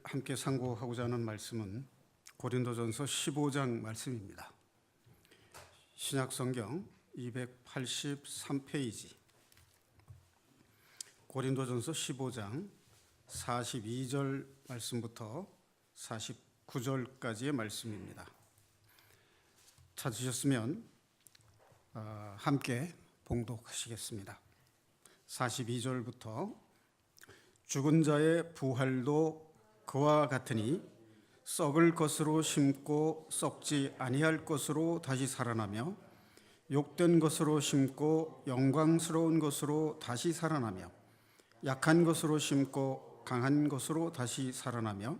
함께 상고하고자 하는 말씀은 고린도전서 15장 말씀입니다. 신약성경 283페이지 고린도전서 15장 42절 말씀부터 49절까지의 말씀입니다. 찾으셨으면 함께 봉독하시겠습니다. 42절부터 죽은 자의 부활도 그와 같으니 썩을 것으로 심고 썩지 아니할 것으로 다시 살아나며 욕된 것으로 심고 영광스러운 것으로 다시 살아나며 약한 것으로 심고 강한 것으로 다시 살아나며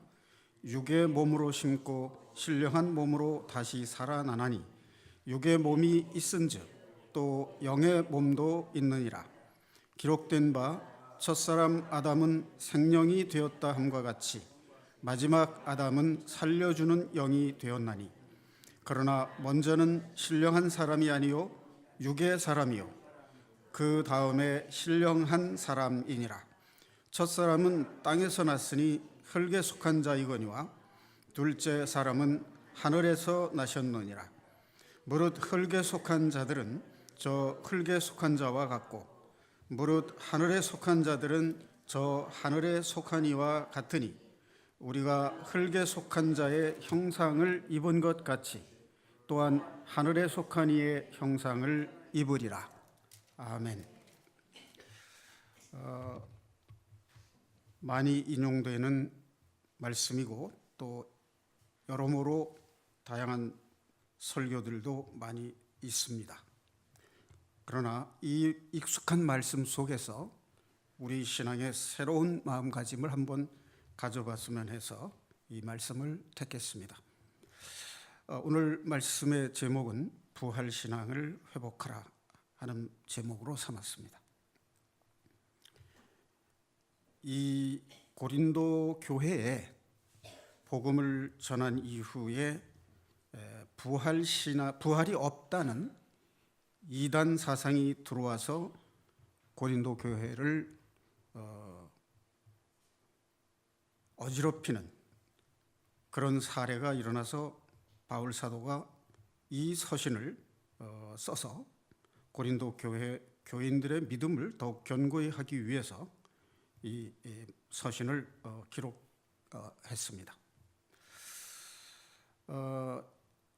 육의 몸으로 심고 신령한 몸으로 다시 살아나나니 육의 몸이 있은즉 또 영의 몸도 있느니라. 기록된 바 첫사람 아담은 생령이 되었다 함과 같이 마지막 아담은 살려주는 영이 되었나니 그러나 먼저는 신령한 사람이 아니요 육의 사람이요 그 다음에 신령한 사람이니라. 첫사람은 땅에서 났으니 흙에 속한 자이거니와 둘째 사람은 하늘에서 나셨느니라. 무릇 흙에 속한 자들은 저 흙에 속한 자와 같고 무릇 하늘에 속한 자들은 저 하늘에 속한 이와 같으니 우리가 흙에 속한 자의 형상을 입은 것 같이 또한 하늘에 속한 이의 형상을 입으리라. 아멘. 많이 인용되는 말씀이고 또 여러모로 다양한 설교들도 많이 있습니다. 그러나 이 익숙한 말씀 속에서 우리 신앙의 새로운 마음가짐을 한번 가져봤으면 해서 이 말씀을 택했습니다. 오늘 말씀의 제목은 부활신앙을 회복하라 하는 제목으로 삼았습니다. 이 고린도 교회에 복음을 전한 이후에 부활이 없다는 이단 사상이 들어와서 고린도 교회를 어지럽히는 그런 사례가 일어나서 바울 사도가 이 서신을 써서 고린도 교회 교인들의 믿음을 더욱 견고히 하기 위해서 이 서신을 기록했습니다.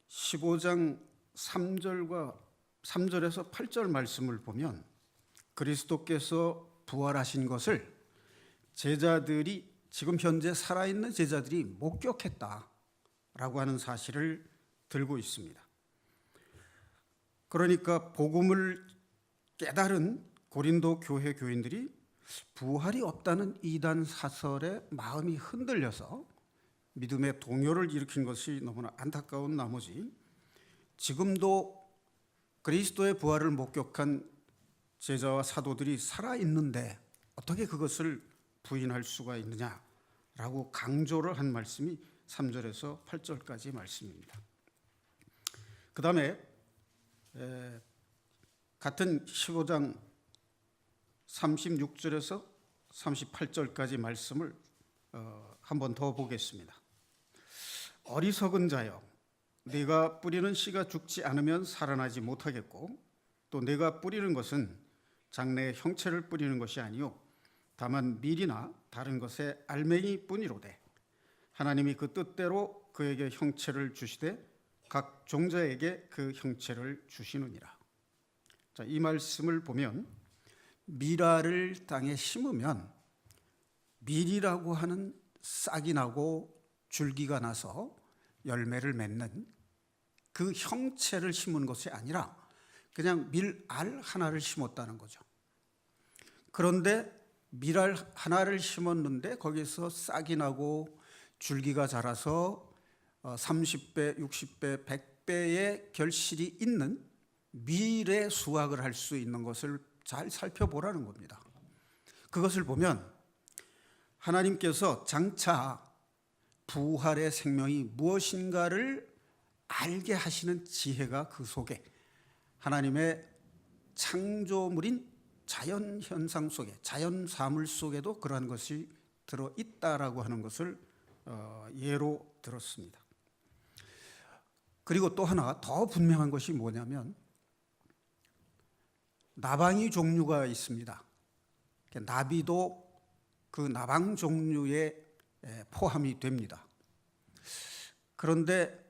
15장 3절에서 8절 말씀을 보면 그리스도께서 부활하신 것을 제자들이 지금 현재 살아있는 제자들이 목격했다라고 하는 사실을 들고 있습니다. 그러니까 복음을 깨달은 고린도 교회 교인들이 부활이 없다는 이단 사설에 마음이 흔들려서 믿음의 동요를 일으킨 것이 너무나 안타까운 나머지 지금도 그리스도의 부활을 목격한 제자와 사도들이 살아있는데 어떻게 그것을 부인할 수가 있느냐라고 강조를 한 말씀이 3절에서 8절까지 말씀입니다. 그 다음에 같은 15장 36절에서 38절까지 말씀을 한 번 더 보겠습니다. 어리석은 자여, 네가 뿌리는 씨가 죽지 않으면 살아나지 못하겠고 또 네가 뿌리는 것은 장래의 형체를 뿌리는 것이 아니요 다만 밀이나 다른 것의 알맹이 뿐이로되 하나님이 그 뜻대로 그에게 형체를 주시되 각 종자에게 그 형체를 주시느니라. 자, 이 말씀을 보면 밀알을 땅에 심으면 밀이라고 하는 싹이 나고 줄기가 나서 열매를 맺는 그 형체를 심은 것이 아니라 그냥 밀알 하나를 심었다는 거죠. 그런데 밀알 하나를 심었는데 거기서 싹이 나고 줄기가 자라서 30배, 60배, 100배의 결실이 있는 밀의 수확을 할 수 있는 것을 잘 살펴보라는 겁니다. 그것을 보면 하나님께서 장차 부활의 생명이 무엇인가를 알게 하시는 지혜가 그 속에 하나님의 창조물인 자연 현상 속에, 자연 사물 속에도 그러한 것이 들어 있다라고 하는 것을 예로 들었습니다. 그리고 또 하나 더 분명한 것이 뭐냐면 나방이 종류가 있습니다. 나비도 그 나방 종류에 포함이 됩니다. 그런데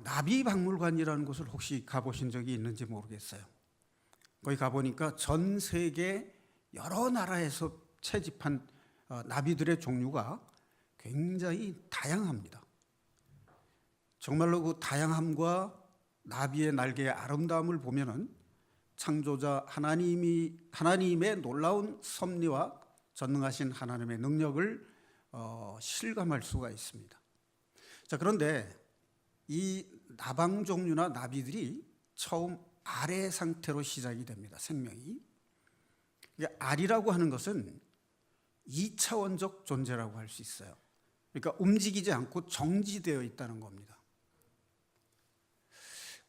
나비 박물관이라는 곳을 혹시 가보신 적이 있는지 모르겠어요. 거기 가보니까 전 세계 여러 나라에서 채집한 나비들의 종류가 굉장히 다양합니다. 정말로 그 다양함과 나비의 날개의 아름다움을 보면은 창조자 하나님의 놀라운 섭리와 전능하신 하나님의 능력을 실감할 수가 있습니다. 자, 그런데 이 나방 종류나 나비들이 처음 알의 상태로 시작이 됩니다. 생명이. 알이라고 하는 것은 2차원적 존재라고 할 수 있어요. 그러니까 움직이지 않고 정지되어 있다는 겁니다.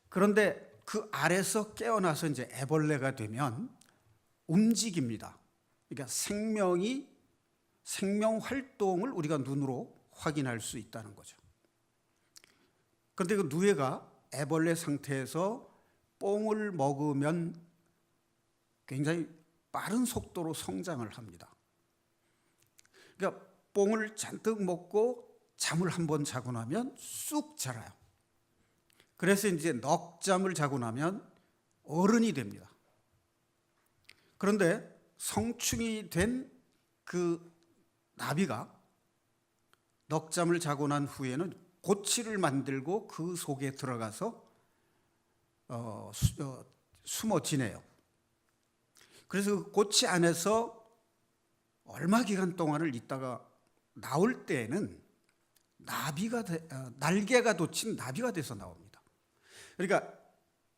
그런데 그 알에서 깨어나서 이제 애벌레가 되면 움직입니다. 그러니까 생명 활동을 우리가 눈으로 확인할 수 있다는 거죠. 그런데 그 누에가 애벌레 상태에서 뽕을 먹으면 굉장히 빠른 속도로 성장을 합니다. 그러니까 뽕을 잔뜩 먹고 잠을 한번 자고 나면 쑥 자라요. 그래서 이제 넉잠을 자고 나면 어른이 됩니다. 그런데 성충이 된 그 나비가 넉잠을 자고 난 후에는 고치를 만들고 그 속에 들어가서 숨어 지내요. 그래서 그 고치 안에서 얼마 기간 동안을 있다가 나올 때에는 날개가 돋친 나비가 돼서 나옵니다. 그러니까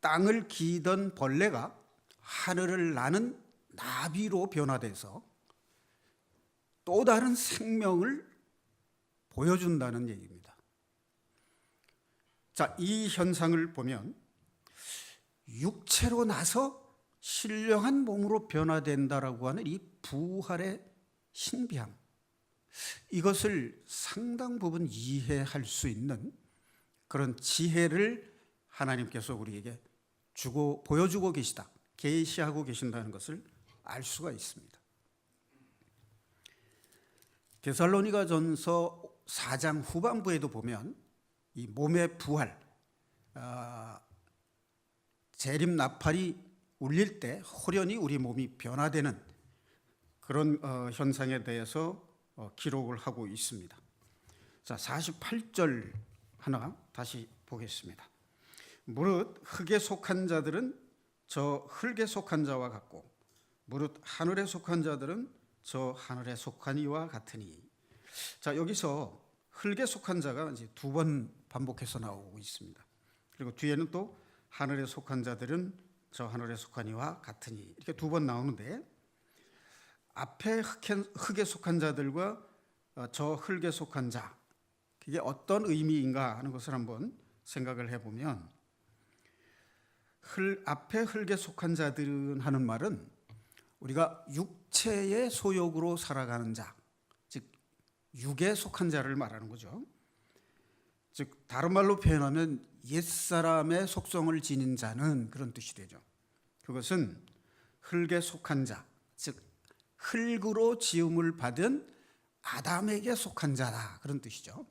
땅을 기던 벌레가 하늘을 나는 나비로 변화돼서 또 다른 생명을 보여준다는 얘기입니다. 자, 이 현상을 보면 육체로 나서 신령한 몸으로 변화된다라고 하는 이 부활의 신비함, 이것을 상당 부분 이해할 수 있는 그런 지혜를 하나님께서 우리에게 보여주고 계시다, 계시하고 계신다는 것을 알 수가 있습니다. 데살로니가전서 4장 후반부에도 보면 이 몸의 부활, 재림 나팔이 울릴 때 호련히 우리 몸이 변화되는 그런 현상에 대해서 기록을 하고 있습니다. 자, 48절 하나 다시 보겠습니다. 무릇 흙에 속한 자들은 저 흙에 속한 자와 같고 무릇 하늘에 속한 자들은 저 하늘에 속한 이와 같으니. 자, 여기서 흙에 속한 자가 이제 2번 반복해서 나오고 있습니다. 그리고 뒤에는 또 하늘에 속한 자들은 저 하늘에 속한 이와 같으니, 이렇게 2번 나오는데 앞에 흙에 속한 자들과 저 흙에 속한 자, 그게 어떤 의미인가 하는 것을 한번 생각을 해보면, 앞에 흙에 속한 자들은 하는 말은 우리가 육체의 소욕으로 살아가는 자, 즉 육에 속한 자를 말하는 거죠. 즉 다른 말로 표현하면 옛사람의 속성을 지닌 자는 그런 뜻이 되죠. 그것은 흙에 속한 자, 즉 흙으로 지음을 받은 아담에게 속한 자다, 그런 뜻이죠.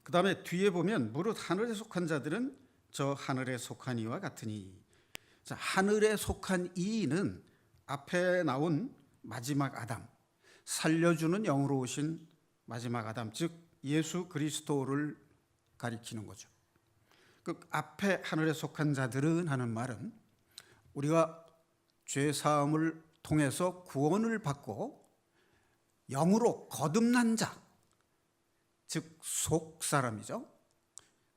그 다음에 뒤에 보면 무릇 하늘에 속한 자들은 저 하늘에 속한 이와 같으니. 자, 하늘에 속한 이는 앞에 나온 마지막 아담, 살려주는 영으로 오신 마지막 아담, 즉 예수 그리스도를 가리키는 거죠. 그 앞에 하늘에 속한 자들은 하는 말은 우리가 죄 사함을 통해서 구원을 받고 영으로 거듭난 자, 즉 속사람이죠.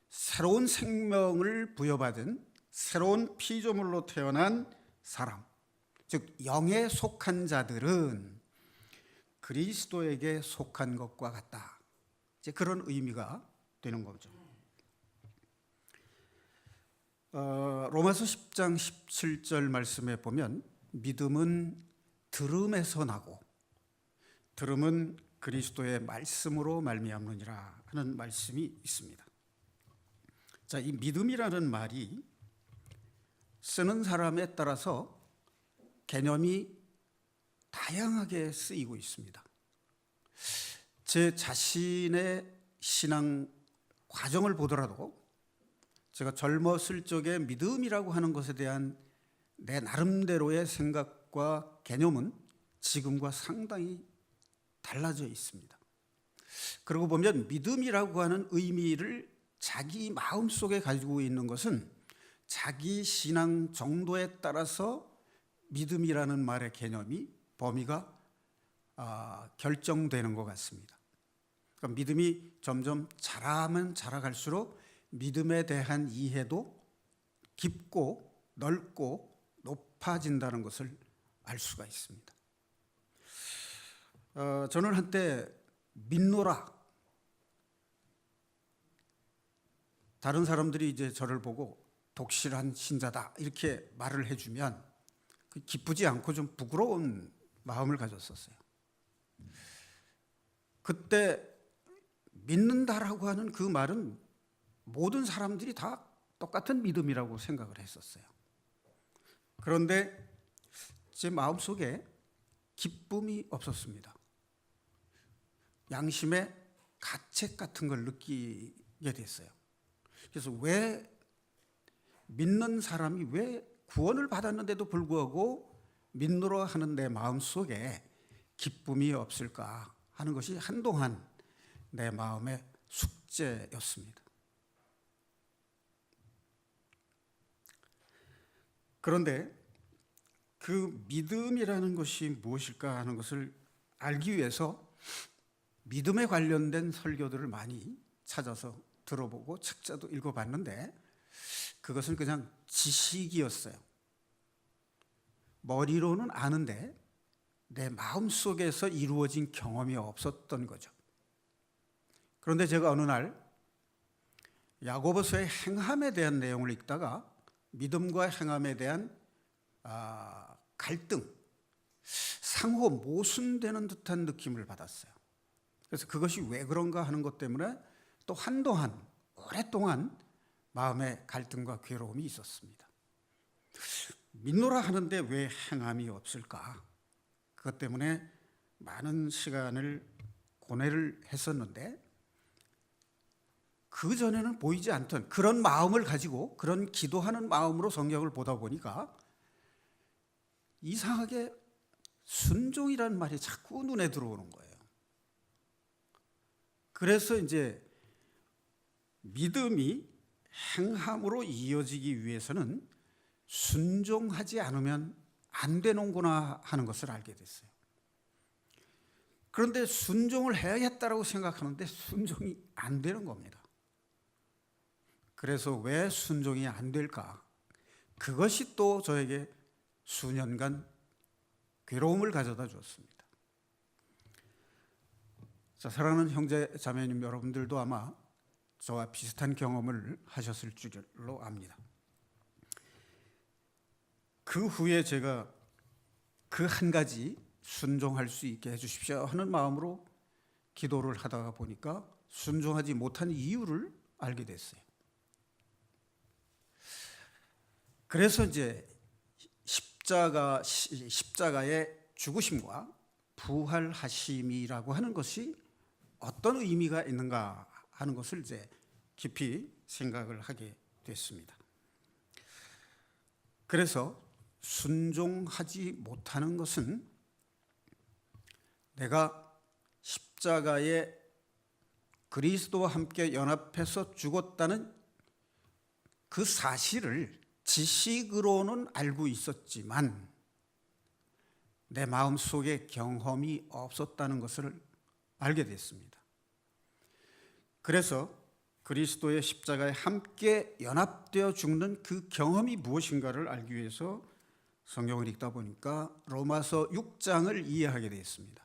새로운 생명을 부여받은 새로운 피조물로 태어난 사람, 즉 영에 속한 자들은 그리스도에게 속한 것과 같다, 이제 그런 의미가 되는 거죠. 로마서 10장 17절 말씀에 보면 믿음은 들음에서 나고 들음은 그리스도의 말씀으로 말미암느니라 하는 말씀이 있습니다. 자, 이 믿음이라는 말이 쓰는 사람에 따라서 개념이 다양하게 쓰이고 있습니다. 제 자신의 신앙 과정을 보더라도 제가 젊었을 적에 믿음이라고 하는 것에 대한 내 나름대로의 생각과 개념은 지금과 상당히 달라져 있습니다. 그러고 보면 믿음이라고 하는 의미를 자기 마음속에 가지고 있는 것은 자기 신앙 정도에 따라서 믿음이라는 말의 개념이 범위가 결정되는 것 같습니다. 그러니까 믿음이 점점 자라면 자라갈수록 믿음에 대한 이해도 깊고 넓고 높아진다는 것을 알 수가 있습니다. 저는 한때 믿노라, 다른 사람들이 이제 저를 보고 독실한 신자다 이렇게 말을 해주면 기쁘지 않고 좀 부끄러운 마음을 가졌었어요. 그때 믿는다라고 하는 그 말은 모든 사람들이 다 똑같은 믿음이라고 생각을 했었어요. 그런데 제 마음속에 기쁨이 없었습니다. 양심의 가책 같은 걸 느끼게 됐어요. 그래서 왜 믿는 사람이 왜 구원을 받았는데도 불구하고 믿노라 하는 내 마음속에 기쁨이 없을까 하는 것이 한동안 내 마음의 숙제였습니다. 그런데 그 믿음이라는 것이 무엇일까 하는 것을 알기 위해서 믿음에 관련된 설교들을 많이 찾아서 들어보고 책자도 읽어봤는데 그것은 그냥 지식이었어요. 머리로는 아는데 내 마음속에서 이루어진 경험이 없었던 거죠. 그런데 제가 어느 날 야고보서의 행함에 대한 내용을 읽다가 믿음과 행함에 대한 갈등, 상호 모순되는 듯한 느낌을 받았어요. 그래서 그것이 왜 그런가 하는 것 때문에 또 한동안 오랫동안 마음의 갈등과 괴로움이 있었습니다. 믿노라 하는데 왜 행함이 없을까? 그것 때문에 많은 시간을 고뇌를 했었는데 그 전에는 보이지 않던 그런 마음을 가지고 그런 기도하는 마음으로 성경을 보다 보니까 이상하게 순종이라는 말이 자꾸 눈에 들어오는 거예요. 그래서 이제 믿음이 행함으로 이어지기 위해서는 순종하지 않으면 안 되는구나 하는 것을 알게 됐어요. 그런데 순종을 해야겠다라고 생각하는데 순종이 안 되는 겁니다. 그래서 왜 순종이 안 될까? 그것이 또 저에게 수년간 괴로움을 가져다 주었습니다. 자, 사랑하는 형제 자매님 여러분들도 아마 저와 비슷한 경험을 하셨을 줄로 압니다. 그 후에 제가 그 한 가지 순종할 수 있게 해주십시오 하는 마음으로 기도를 하다가 보니까 순종하지 못한 이유를 알게 됐어요. 그래서 이제 십자가의 죽으심과 부활하심이라고 하는 것이 어떤 의미가 있는가 하는 것을 이제 깊이 생각을 하게 됐습니다. 그래서 순종하지 못하는 것은 내가 십자가에 그리스도와 함께 연합해서 죽었다는 그 사실을 지식으로는 알고 있었지만 내 마음속에 경험이 없었다는 것을 알게 됐습니다. 그래서 그리스도의 십자가에 함께 연합되어 죽는 그 경험이 무엇인가를 알기 위해서 성경을 읽다 보니까 로마서 6장을 이해하게 되었습니다.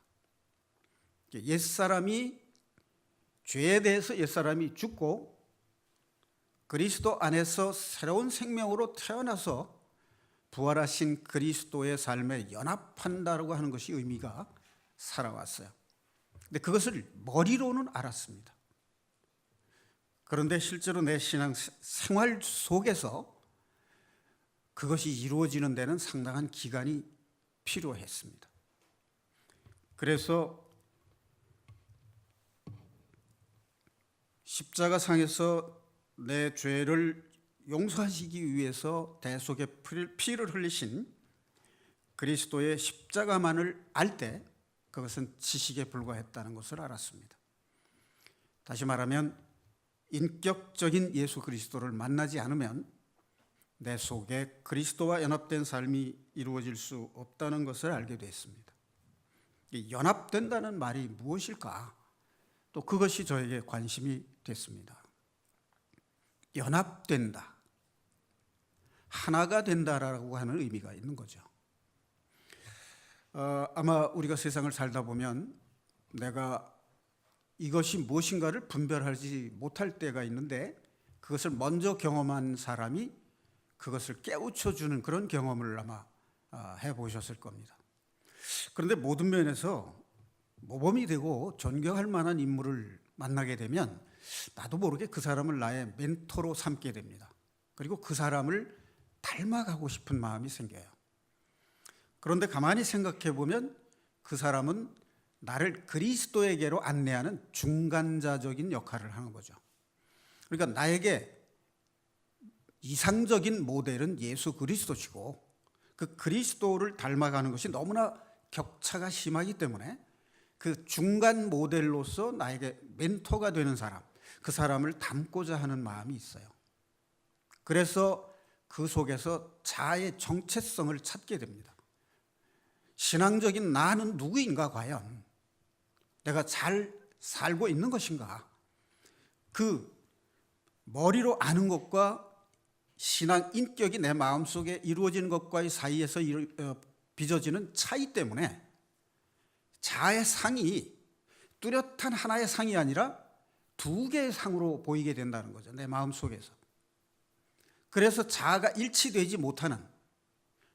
옛사람이 죄에 대해서 옛사람이 죽고 그리스도 안에서 새로운 생명으로 태어나서 부활하신 그리스도의 삶에 연합한다고 하는 것이 의미가 살아왔어요. 근데 그것을 머리로는 알았습니다. 그런데 실제로 내 신앙 생활 속에서 그것이 이루어지는 데는 상당한 기간이 필요했습니다. 그래서 십자가상에서 내 죄를 용서하시기 위해서 대속의 피를 흘리신 그리스도의 십자가만을 알 때 그것은 지식에 불과했다는 것을 알았습니다. 다시 말하면 인격적인 예수 그리스도를 만나지 않으면 내 속에 그리스도와 연합된 삶이 이루어질 수 없다는 것을 알게 됐습니다. 이 연합된다는 말이 무엇일까? 또 그것이 저에게 관심이 됐습니다. 연합된다, 하나가 된다라고 하는 의미가 있는 거죠. 아마 우리가 세상을 살다 보면 내가 이것이 무엇인가를 분별하지 못할 때가 있는데 그것을 먼저 경험한 사람이 그것을 깨우쳐주는 그런 경험을 아마 해보셨을 겁니다. 그런데 모든 면에서 모범이 되고 존경할 만한 인물을 만나게 되면 나도 모르게 그 사람을 나의 멘토로 삼게 됩니다. 그리고 그 사람을 닮아가고 싶은 마음이 생겨요. 그런데 가만히 생각해 보면 그 사람은 나를 그리스도에게로 안내하는 중간자적인 역할을 하는 거죠. 그러니까 나에게 이상적인 모델은 예수 그리스도시고 그 그리스도를 닮아가는 것이 너무나 격차가 심하기 때문에 그 중간 모델로서 나에게 멘토가 되는 사람, 그 사람을 닮고자 하는 마음이 있어요. 그래서 그 속에서 자아의 정체성을 찾게 됩니다. 신앙적인 나는 누구인가 과연? 내가 잘 살고 있는 것인가? 그 머리로 아는 것과 신앙 인격이 내 마음속에 이루어지는 것과의 사이에서 빚어지는 차이 때문에 자아의 상이 뚜렷한 하나의 상이 아니라 두 개의 상으로 보이게 된다는 거죠. 내 마음속에서. 그래서 자아가 일치되지 못하는,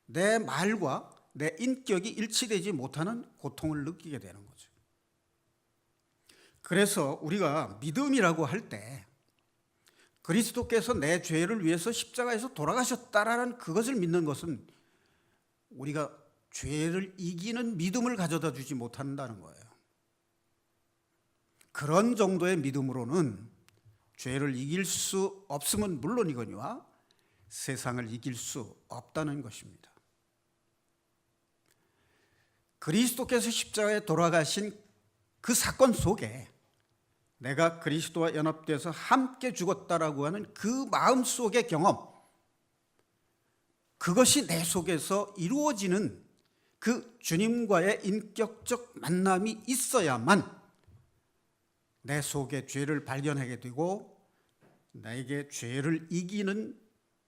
내 말과 내 인격이 일치되지 못하는 고통을 느끼게 되는 거죠. 그래서 우리가 믿음이라고 할 때 그리스도께서 내 죄를 위해서 십자가에서 돌아가셨다라는 그것을 믿는 것은 우리가 죄를 이기는 믿음을 가져다 주지 못한다는 거예요. 그런 정도의 믿음으로는 죄를 이길 수 없음은 물론이거니와 세상을 이길 수 없다는 것입니다. 그리스도께서 십자가에 돌아가신 그 사건 속에 내가 그리스도와 연합돼서 함께 죽었다라고 하는 그 마음속의 경험, 그것이 내 속에서 이루어지는 그 주님과의 인격적 만남이 있어야만 내 속에 죄를 발견하게 되고 나에게 죄를 이기는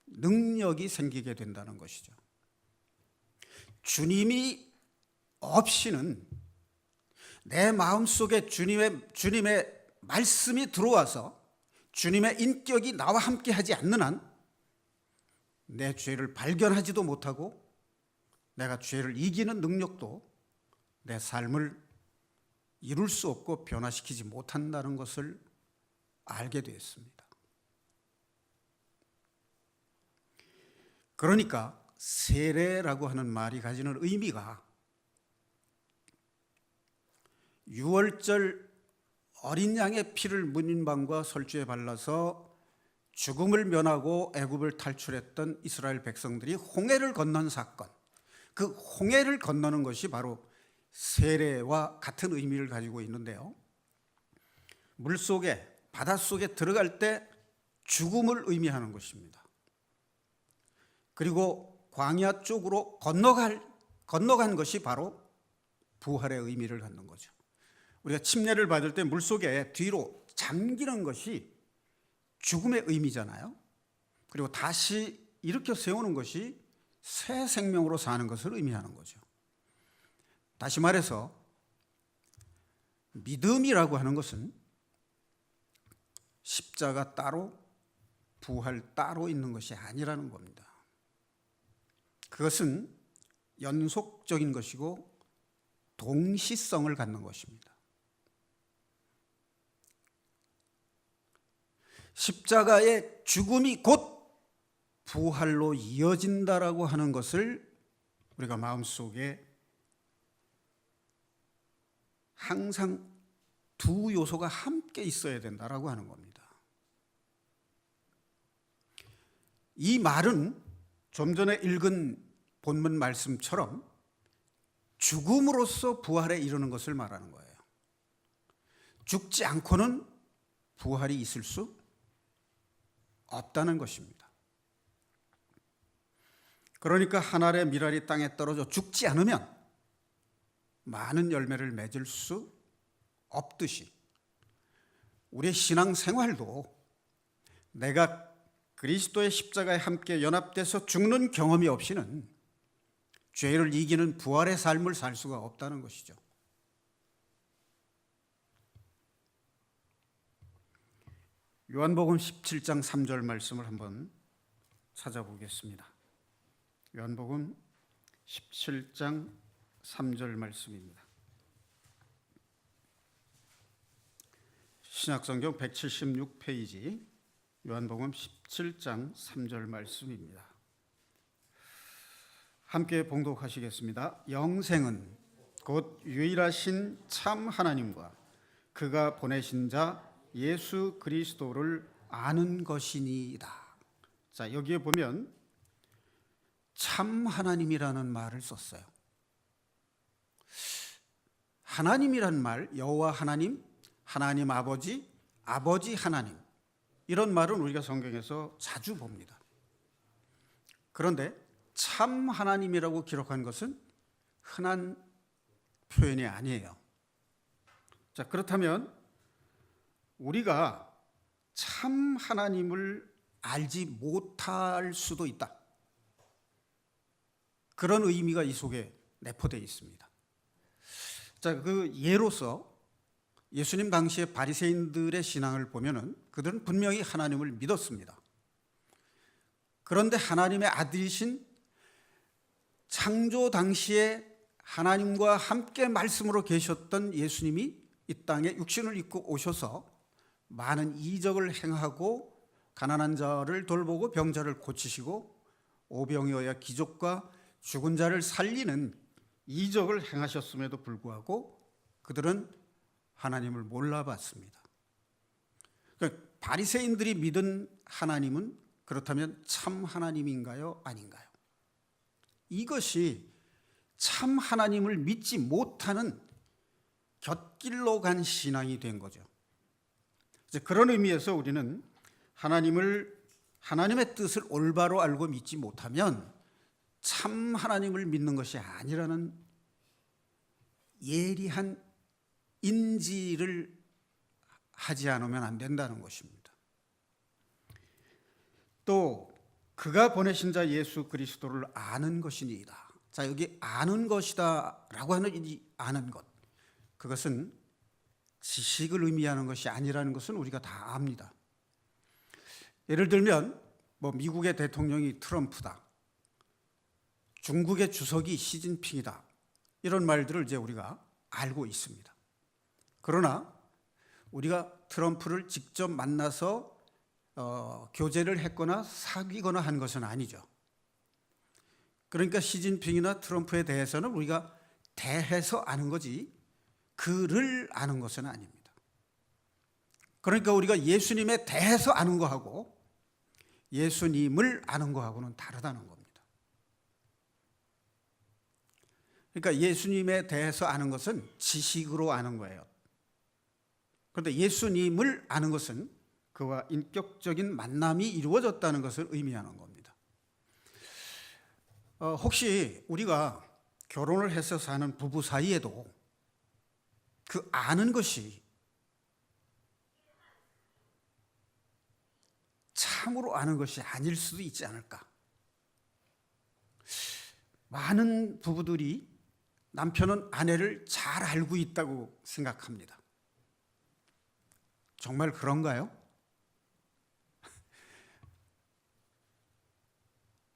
능력이 생기게 된다는 것이죠. 주님이 없이는 내 마음속에 주님의 말씀이 들어와서 주님의 인격이 나와 함께 하지 않는 한 내 죄를 발견하지도 못하고 내가 죄를 이기는 능력도 내 삶을 이룰 수 없고 변화시키지 못한다는 것을 알게 되었습니다. 그러니까 세례라고 하는 말이 가지는 의미가 유월절 어린 양의 피를 문인방과 설주에 발라서 죽음을 면하고 애굽을 탈출했던 이스라엘 백성들이 홍해를 건넌 사건, 그 홍해를 건너는 것이 바로 세례와 같은 의미를 가지고 있는데요. 물속에, 바닷속에 들어갈 때 죽음을 의미하는 것입니다. 그리고 광야 쪽으로 건너간 것이 바로 부활의 의미를 갖는 거죠. 우리가 침례를 받을 때 물속에 뒤로 잠기는 것이 죽음의 의미잖아요. 그리고 다시 일으켜 세우는 것이 새 생명으로 사는 것을 의미하는 거죠. 다시 말해서 믿음이라고 하는 것은 십자가 따로 부활 따로 있는 것이 아니라는 겁니다. 그것은 연속적인 것이고 동시성을 갖는 것입니다. 십자가의 죽음이 곧 부활로 이어진다라고 하는 것을 우리가 마음속에 항상 두 요소가 함께 있어야 된다라고 하는 겁니다. 이 말은 좀 전에 읽은 본문 말씀처럼 죽음으로써 부활에 이르는 것을 말하는 거예요. 죽지 않고는 부활이 있을 수 없다는 것입니다. 그러니까 한 알의 밀알이 땅에 떨어져 죽지 않으면 많은 열매를 맺을 수 없듯이 우리의 신앙생활도 내가 그리스도의 십자가에 함께 연합돼서 죽는 경험이 없이는 죄를 이기는 부활의 삶을 살 수가 없다는 것이죠. 요한복음 17장 3절 말씀을 한번 찾아보겠습니다. 요한복음 17장 3절 말씀입니다. 신약성경 176페이지 요한복음 17장 3절 말씀입니다. 함께 봉독하시겠습니다. 영생은 곧 유일하신 참 하나님과 그가 보내신 자 예수 그리스도를 아는 것이니이다. 자, 여기에 보면 참 하나님이라는 말을 썼어요. 하나님이란 말, 여호와 하나님, 하나님 아버지, 아버지 하나님, 이런 말은 우리가 성경에서 자주 봅니다. 그런데 참 하나님이라고 기록한 것은 흔한 표현이 아니에요. 자, 그렇다면 우리가 참 하나님을 알지 못할 수도 있다. 그런 의미가 이 속에 내포되어 있습니다. 자, 그 예로서 예수님 당시의 바리새인들의 신앙을 보면은 그들은 분명히 하나님을 믿었습니다. 그런데 하나님의 아들이신 창조 당시에 하나님과 함께 말씀으로 계셨던 예수님이 이 땅에 육신을 입고 오셔서 많은 이적을 행하고 가난한 자를 돌보고 병자를 고치시고 오병이어야 기적과 죽은 자를 살리는 이적을 행하셨음에도 불구하고 그들은 하나님을 몰라봤습니다. 그러니까 바리새인들이 믿은 하나님은 그렇다면 참 하나님인가요? 아닌가요? 이것이 참 하나님을 믿지 못하는 곁길로 간 신앙이 된 거죠. 그런 의미에서 우리는 하나님의 뜻을 올바로 알고 믿지 못하면 참 하나님을 믿는 것이 아니라는 예리한 인지를 하지 않으면 안 된다는 것입니다. 또 그가 보내신 자 예수 그리스도를 아는 것이니이다. 자, 여기 아는 것이다 라고 하는 이 아는 것, 그것은 지식을 의미하는 것이 아니라는 것은 우리가 다 압니다. 예를 들면 미국의 대통령이 트럼프다, 중국의 주석이 시진핑이다, 이런 말들을 이제 우리가 알고 있습니다. 그러나 우리가 트럼프를 직접 만나서 교제를 했거나 사귀거나 한 것은 아니죠. 그러니까 시진핑이나 트럼프에 대해서는 우리가 대해서 아는 거지 그를 아는 것은 아닙니다. 그러니까 우리가 예수님에 대해서 아는 거하고 예수님을 아는 거하고는 다르다는 겁니다. 그러니까 예수님에 대해서 아는 것은 지식으로 아는 거예요. 그런데 예수님을 아는 것은 그와 인격적인 만남이 이루어졌다는 것을 의미하는 겁니다. 혹시 우리가 결혼을 해서 사는 부부 사이에도 그 아는 것이 참으로 아는 것이 아닐 수도 있지 않을까? 많은 부부들이 남편은 아내를 잘 알고 있다고 생각합니다. 정말 그런가요?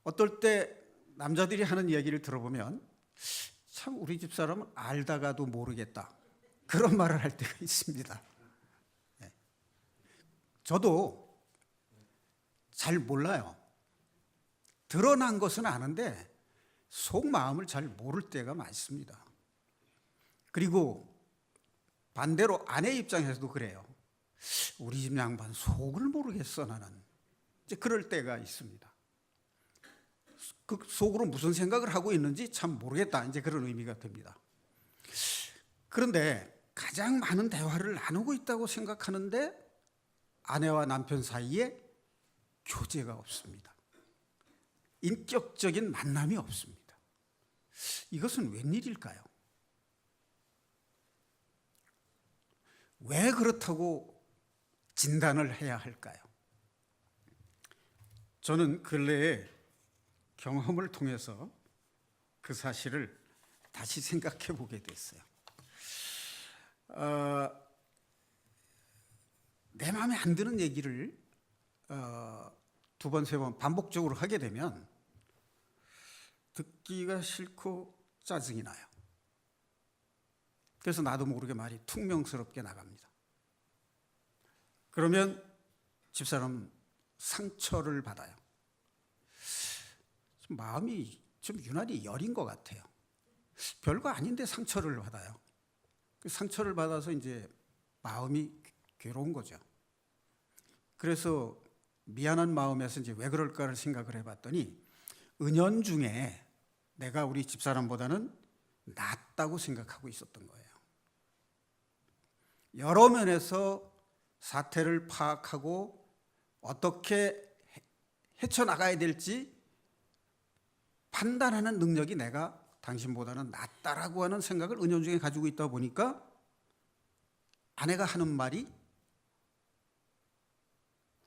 어떨 때 남자들이 하는 얘기를 들어보면 참 우리 집 사람은 알다가도 모르겠다, 그런 말을 할 때가 있습니다. 저도 잘 몰라요. 드러난 것은 아는데 속마음을 잘 모를 때가 많습니다. 그리고 반대로 아내 입장에서도 그래요. 우리 집 양반 속을 모르겠어 나는. 이제 그럴 때가 있습니다. 그 속으로 무슨 생각을 하고 있는지 참 모르겠다. 이제 그런 의미가 됩니다. 그런데 가장 많은 대화를 나누고 있다고 생각하는데 아내와 남편 사이에 교제가 없습니다. 인격적인 만남이 없습니다. 이것은 웬일일까요? 왜 그렇다고 진단을 해야 할까요? 저는 근래에 경험을 통해서 그 사실을 다시 생각해 보게 됐어요. 내 마음에 안 드는 얘기를 두 번, 세 번 반복적으로 하게 되면 듣기가 싫고 짜증이 나요. 그래서 나도 모르게 말이 퉁명스럽게 나갑니다. 그러면 집사람 상처를 받아요. 마음이 좀 유난히 여린 것 같아요. 별거 아닌데 상처를 받아요. 상처를 받아서 이제 마음이 괴로운 거죠. 그래서 미안한 마음에서 이제 왜 그럴까를 생각을 해봤더니 은연중에 내가 우리 집사람보다는 낫다고 생각하고 있었던 거예요. 여러 면에서 사태를 파악하고 어떻게 헤쳐나가야 될지 판단하는 능력이 내가 당신보다는 낫다라고 하는 생각을 은연중에 가지고 있다 보니까 아내가 하는 말이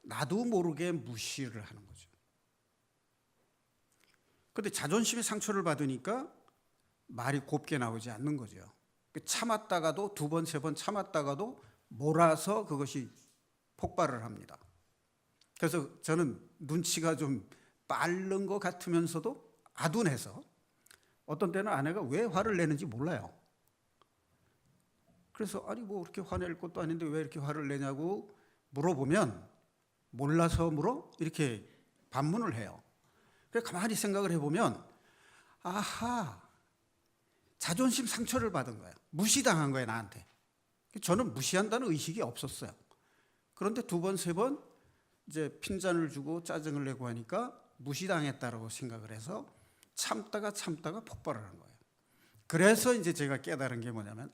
나도 모르게 무시를 하는 거죠. 그런데 자존심의 상처를 받으니까 말이 곱게 나오지 않는 거죠. 참았다가도 두 번, 세 번 참았다가도 몰아서 그것이 폭발을 합니다. 그래서 저는 눈치가 좀 빠른 것 같으면서도 아둔해서 어떤 때는 아내가 왜 화를 내는지 몰라요. 그래서 아니 뭐 그렇게 화낼 것도 아닌데 왜 이렇게 화를 내냐고 물어보면 몰라서 물어? 이렇게 반문을 해요. 그래서 가만히 생각을 해보면 아하, 자존심 상처를 받은 거예요. 무시당한 거예요, 나한테. 저는 무시한다는 의식이 없었어요. 그런데 두 번, 세 번 이제 핀잔을 주고 짜증을 내고 하니까 무시당했다고 생각을 해서 참다가 폭발을 한 거예요. 그래서 이제 제가 깨달은 게 뭐냐면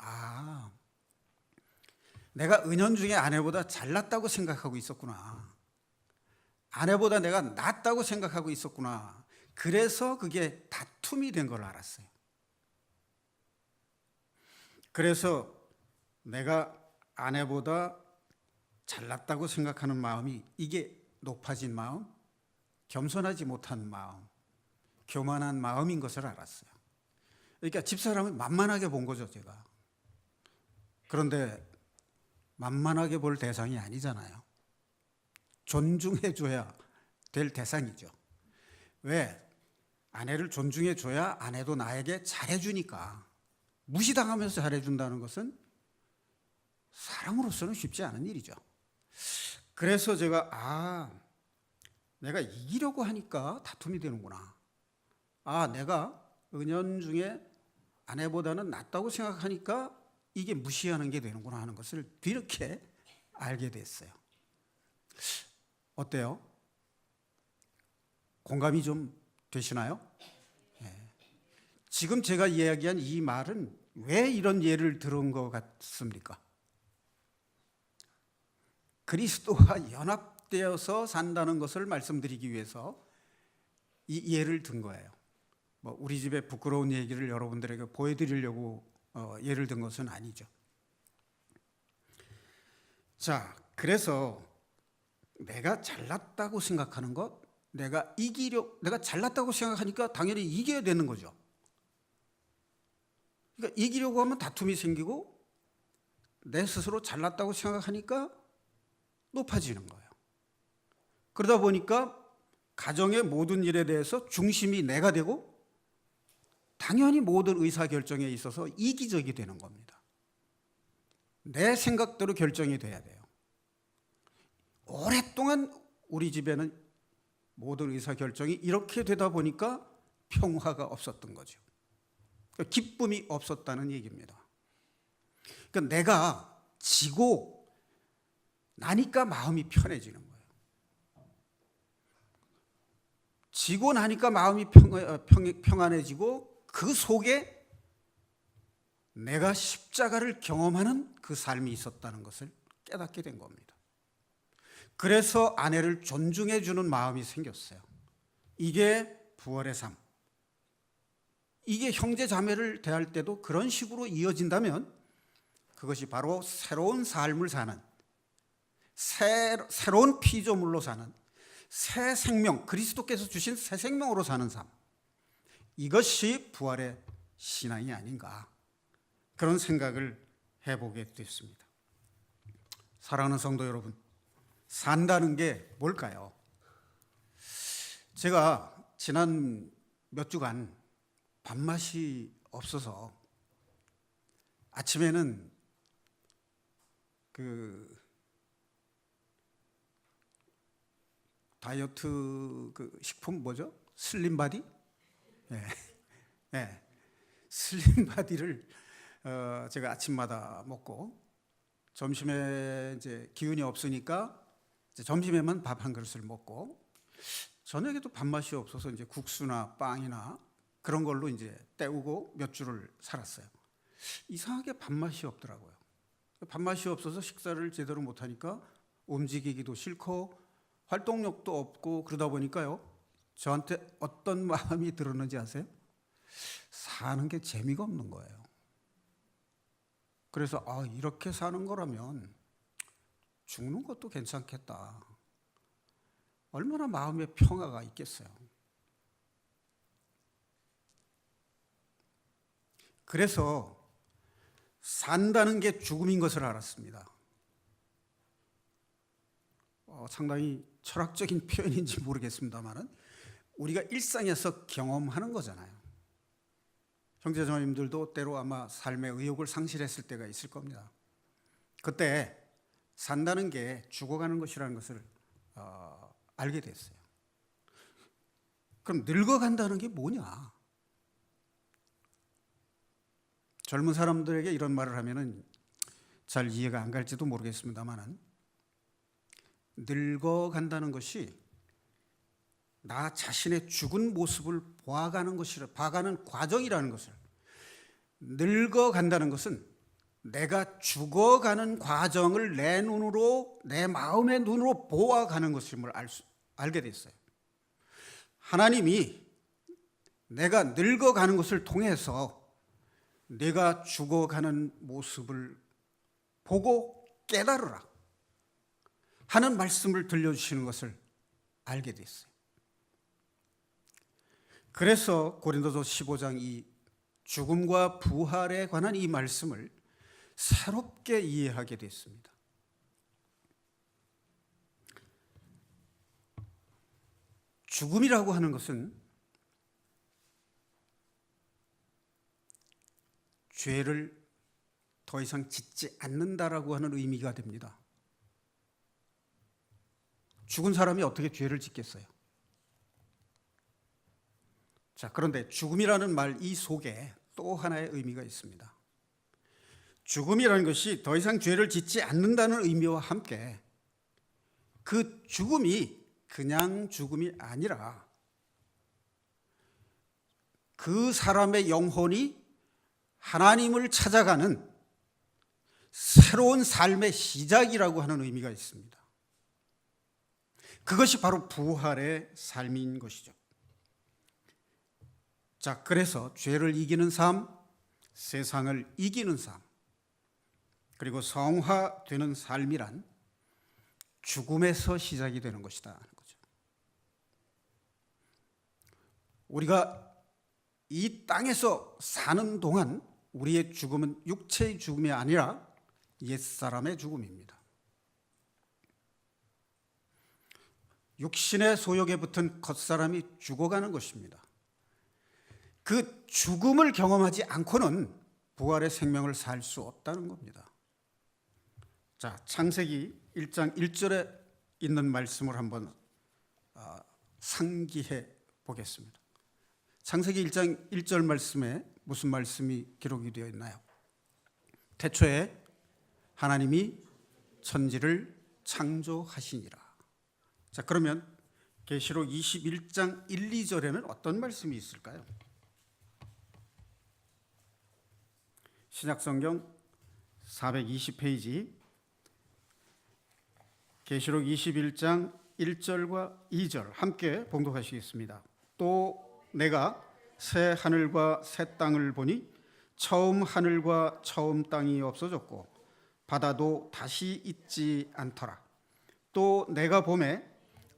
내가 은연중에 아내보다 잘났다고 생각하고 있었구나. 아내보다 내가 낫다고 생각하고 있었구나. 그래서 그게 다툼이 된 걸 알았어요. 그래서 내가 아내보다 잘났다고 생각하는 마음이 이게 높아진 마음, 겸손하지 못한 마음, 교만한 마음인 것을 알았어요. 그러니까 집사람을 만만하게 본 거죠, 제가. 그런데 만만하게 볼 대상이 아니잖아요. 존중해줘야 될 대상이죠. 왜? 아내를 존중해줘야 아내도 나에게 잘해주니까. 무시당하면서 잘해준다는 것은 사람으로서는 쉽지 않은 일이죠. 그래서 제가 내가 이기려고 하니까 다툼이 되는구나. 내가 은연중에 아내보다는 낫다고 생각하니까 이게 무시하는 게 되는구나 하는 것을 뒤늦게 알게 됐어요. 어때요? 공감이 좀 되시나요? 네. 지금 제가 이야기한 이 말은 왜 이런 예를 들은 것 같습니까? 그리스도와 연합되어서 산다는 것을 말씀드리기 위해서 이 예를 든 거예요. 우리 집에 부끄러운 얘기를 여러분들에게 보여드리려고 예를 든 것은 아니죠. 자, 그래서 내가 잘났다고 생각하는 것, 내가 잘났다고 생각하니까 당연히 이겨야 되는 거죠. 그러니까 이기려고 하면 다툼이 생기고 내 스스로 잘났다고 생각하니까 높아지는 거예요. 그러다 보니까 가정의 모든 일에 대해서 중심이 내가 되고 당연히 모든 의사결정에 있어서 이기적이 되는 겁니다. 내 생각대로 결정이 돼야 돼요. 오랫동안 우리 집에는 모든 의사결정이 이렇게 되다 보니까 평화가 없었던 거죠. 그러니까 기쁨이 없었다는 얘기입니다. 그러니까 내가 지고 나니까 마음이 편해지는 거예요. 지고 나니까 마음이 평안해지고 그 속에 내가 십자가를 경험하는 그 삶이 있었다는 것을 깨닫게 된 겁니다. 그래서 아내를 존중해 주는 마음이 생겼어요. 이게 부활의 삶. 이게 형제 자매를 대할 때도 그런 식으로 이어진다면 그것이 바로 새로운 삶을 사는, 새로운 피조물로 사는, 새 생명, 그리스도께서 주신 새 생명으로 사는 삶. 이것이 부활의 신앙이 아닌가, 그런 생각을 해보게 됐습니다. 사랑하는 성도 여러분, 산다는 게 뭘까요? 제가 지난 몇 주간 밥맛이 없어서 아침에는 그 다이어트 그 식품 뭐죠? 슬림바디? 네. 네. 슬림바디를 제가 아침마다 먹고 점심에 이제 기운이 없으니까 이제 점심에만 밥 한 그릇을 먹고 저녁에도 밥맛이 없어서 이제 국수나 빵이나 그런 걸로 이제 때우고 몇 주를 살았어요. 이상하게 밥맛이 없더라고요. 밥맛이 없어서 식사를 제대로 못하니까 움직이기도 싫고 활동력도 없고 그러다 보니까요, 저한테 어떤 마음이 들었는지 아세요? 사는 게 재미가 없는 거예요. 그래서 이렇게 사는 거라면 죽는 것도 괜찮겠다. 얼마나 마음에 평화가 있겠어요. 그래서 산다는 게 죽음인 것을 알았습니다. 상당히 철학적인 표현인지 모르겠습니다만 우리가 일상에서 경험하는 거잖아요. 형제자매님들도 때로 아마 삶의 의욕을 상실했을 때가 있을 겁니다. 그때 산다는 게 죽어가는 것이라는 것을 알게 됐어요. 그럼 늙어간다는 게 뭐냐? 젊은 사람들에게 이런 말을 하면은 잘 이해가 안 갈지도 모르겠습니다만 늙어간다는 것이 나 자신의 죽은 모습을 봐가는 과정이라는 것을, 늙어간다는 것은 내가 죽어가는 과정을 내 눈으로, 내 마음의 눈으로 보아가는 것임을 알게 됐어요. 하나님이 내가 늙어가는 것을 통해서 내가 죽어가는 모습을 보고 깨달으라 하는 말씀을 들려주시는 것을 알게 됐어요. 그래서 고린도서 15장 이 죽음과 부활에 관한 이 말씀을 새롭게 이해하게 됐습니다. 죽음이라고 하는 것은 죄를 더 이상 짓지 않는다라고 하는 의미가 됩니다. 죽은 사람이 어떻게 죄를 짓겠어요? 자, 그런데 죽음이라는 말 이 속에 또 하나의 의미가 있습니다. 죽음이라는 것이 더 이상 죄를 짓지 않는다는 의미와 함께 그 죽음이 그냥 죽음이 아니라 그 사람의 영혼이 하나님을 찾아가는 새로운 삶의 시작이라고 하는 의미가 있습니다. 그것이 바로 부활의 삶인 것이죠. 자, 그래서 죄를 이기는 삶, 세상을 이기는 삶, 그리고 성화되는 삶이란 죽음에서 시작이 되는 것이다 하는 거죠. 우리가 이 땅에서 사는 동안 우리의 죽음은 육체의 죽음이 아니라 옛사람의 죽음입니다. 육신의 소욕에 붙은 겉사람이 죽어가는 것입니다. 그 죽음을 경험하지 않고는 부활의 생명을 살 수 없다는 겁니다. 자, 창세기 1장 1절에 있는 말씀을 한번 상기해 보겠습니다. 창세기 1장 1절 말씀에 무슨 말씀이 기록이 되어 있나요? 태초에 하나님이 천지를 창조하시니라. 자, 그러면 계시록 21장 1, 2절에는 어떤 말씀이 있을까요? 신약성경 420페이지 계시록 21장 1절과 2절 함께 봉독하시겠습니다. 또 내가 새 하늘과 새 땅을 보니 처음 하늘과 처음 땅이 없어졌고 바다도 다시 있지 않더라. 또 내가 보매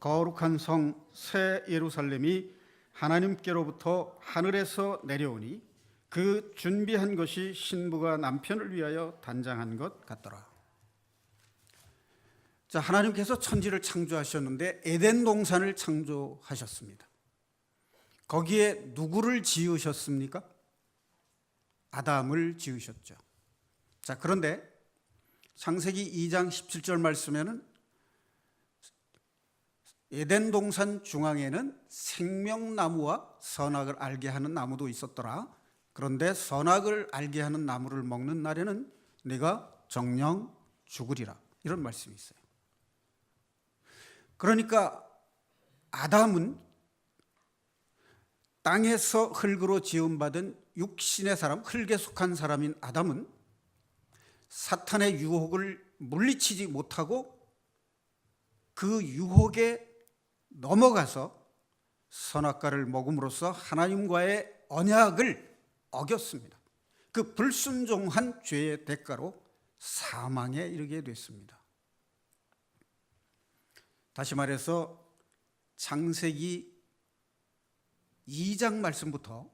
거룩한 성 새 예루살렘이 하나님께로부터 하늘에서 내려오니 그 준비한 것이 신부가 남편을 위하여 단장한 것 같더라. 자, 하나님께서 천지를 창조하셨는데 에덴 동산을 창조하셨습니다. 거기에 누구를 지으셨습니까? 아담을 지으셨죠. 자, 그런데 창세기 2장 17절 말씀에는 에덴 동산 중앙에는 생명나무와 선악을 알게 하는 나무도 있었더라. 그런데 선악을 알게 하는 나무를 먹는 날에는 네가 정령 죽으리라. 이런 말씀이 있어요. 그러니까 아담은 땅에서 흙으로 지음받은 육신의 사람, 흙에 속한 사람인 아담은 사탄의 유혹을 물리치지 못하고 그 유혹에 넘어가서 선악과를 먹음으로써 하나님과의 언약을 어겼습니다. 그 불순종한 죄의 대가로 사망에 이르게 됐습니다. 다시 말해서 창세기 2장 말씀부터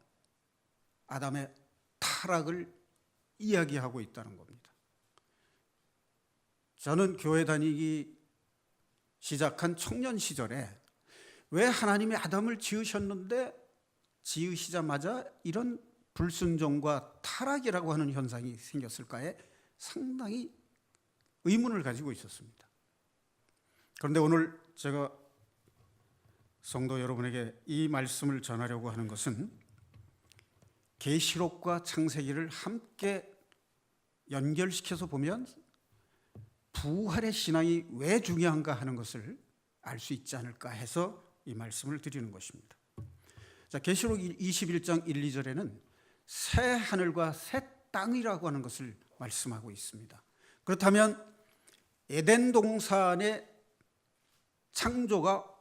아담의 타락을 이야기하고 있다는 겁니다. 저는 교회 다니기 시작한 청년 시절에 왜 하나님이 아담을 지으셨는데 지으시자마자 이런 불순종과 타락이라고 하는 현상이 생겼을까에 상당히 의문을 가지고 있었습니다. 그런데 오늘 제가 성도 여러분에게 이 말씀을 전하려고 하는 것은 계시록과 창세기를 함께 연결시켜서 보면 부활의 신앙이 왜 중요한가 하는 것을 알 수 있지 않을까 해서 이 말씀을 드리는 것입니다. 자, 계시록 21장 1, 2절에는 새 하늘과 새 땅이라고 하는 것을 말씀하고 있습니다. 그렇다면 에덴 동산의 창조가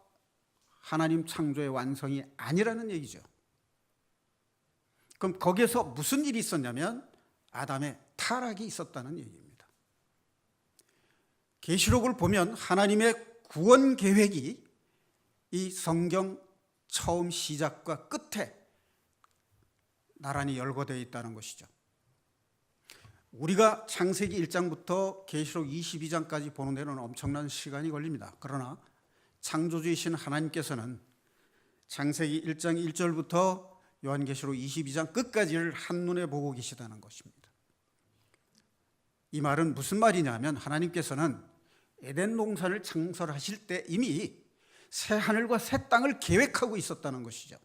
하나님 창조의 완성이 아니라는 얘기죠. 그럼 거기에서 무슨 일이 있었냐면 아담의 타락이 있었다는 얘기입니다. 계시록을 보면 하나님의 구원 계획이 이 성경 처음 시작과 끝에 나란히 열거되어 있다는 것이죠. 우리가 창세기 1장부터 계시록 22장까지 보는 데는 엄청난 시간이 걸립니다. 그러나 창조주이신 하나님께서는 창세기 1장 1절부터 요한계시록 22장 끝까지를 한눈에 보고 계시다는 것입니다. 이 말은 무슨 말이냐면 하나님께서는 에덴 동산을 창설하실 때 이미 새 하늘과 새 땅을 계획하고 있었다는 것이죠.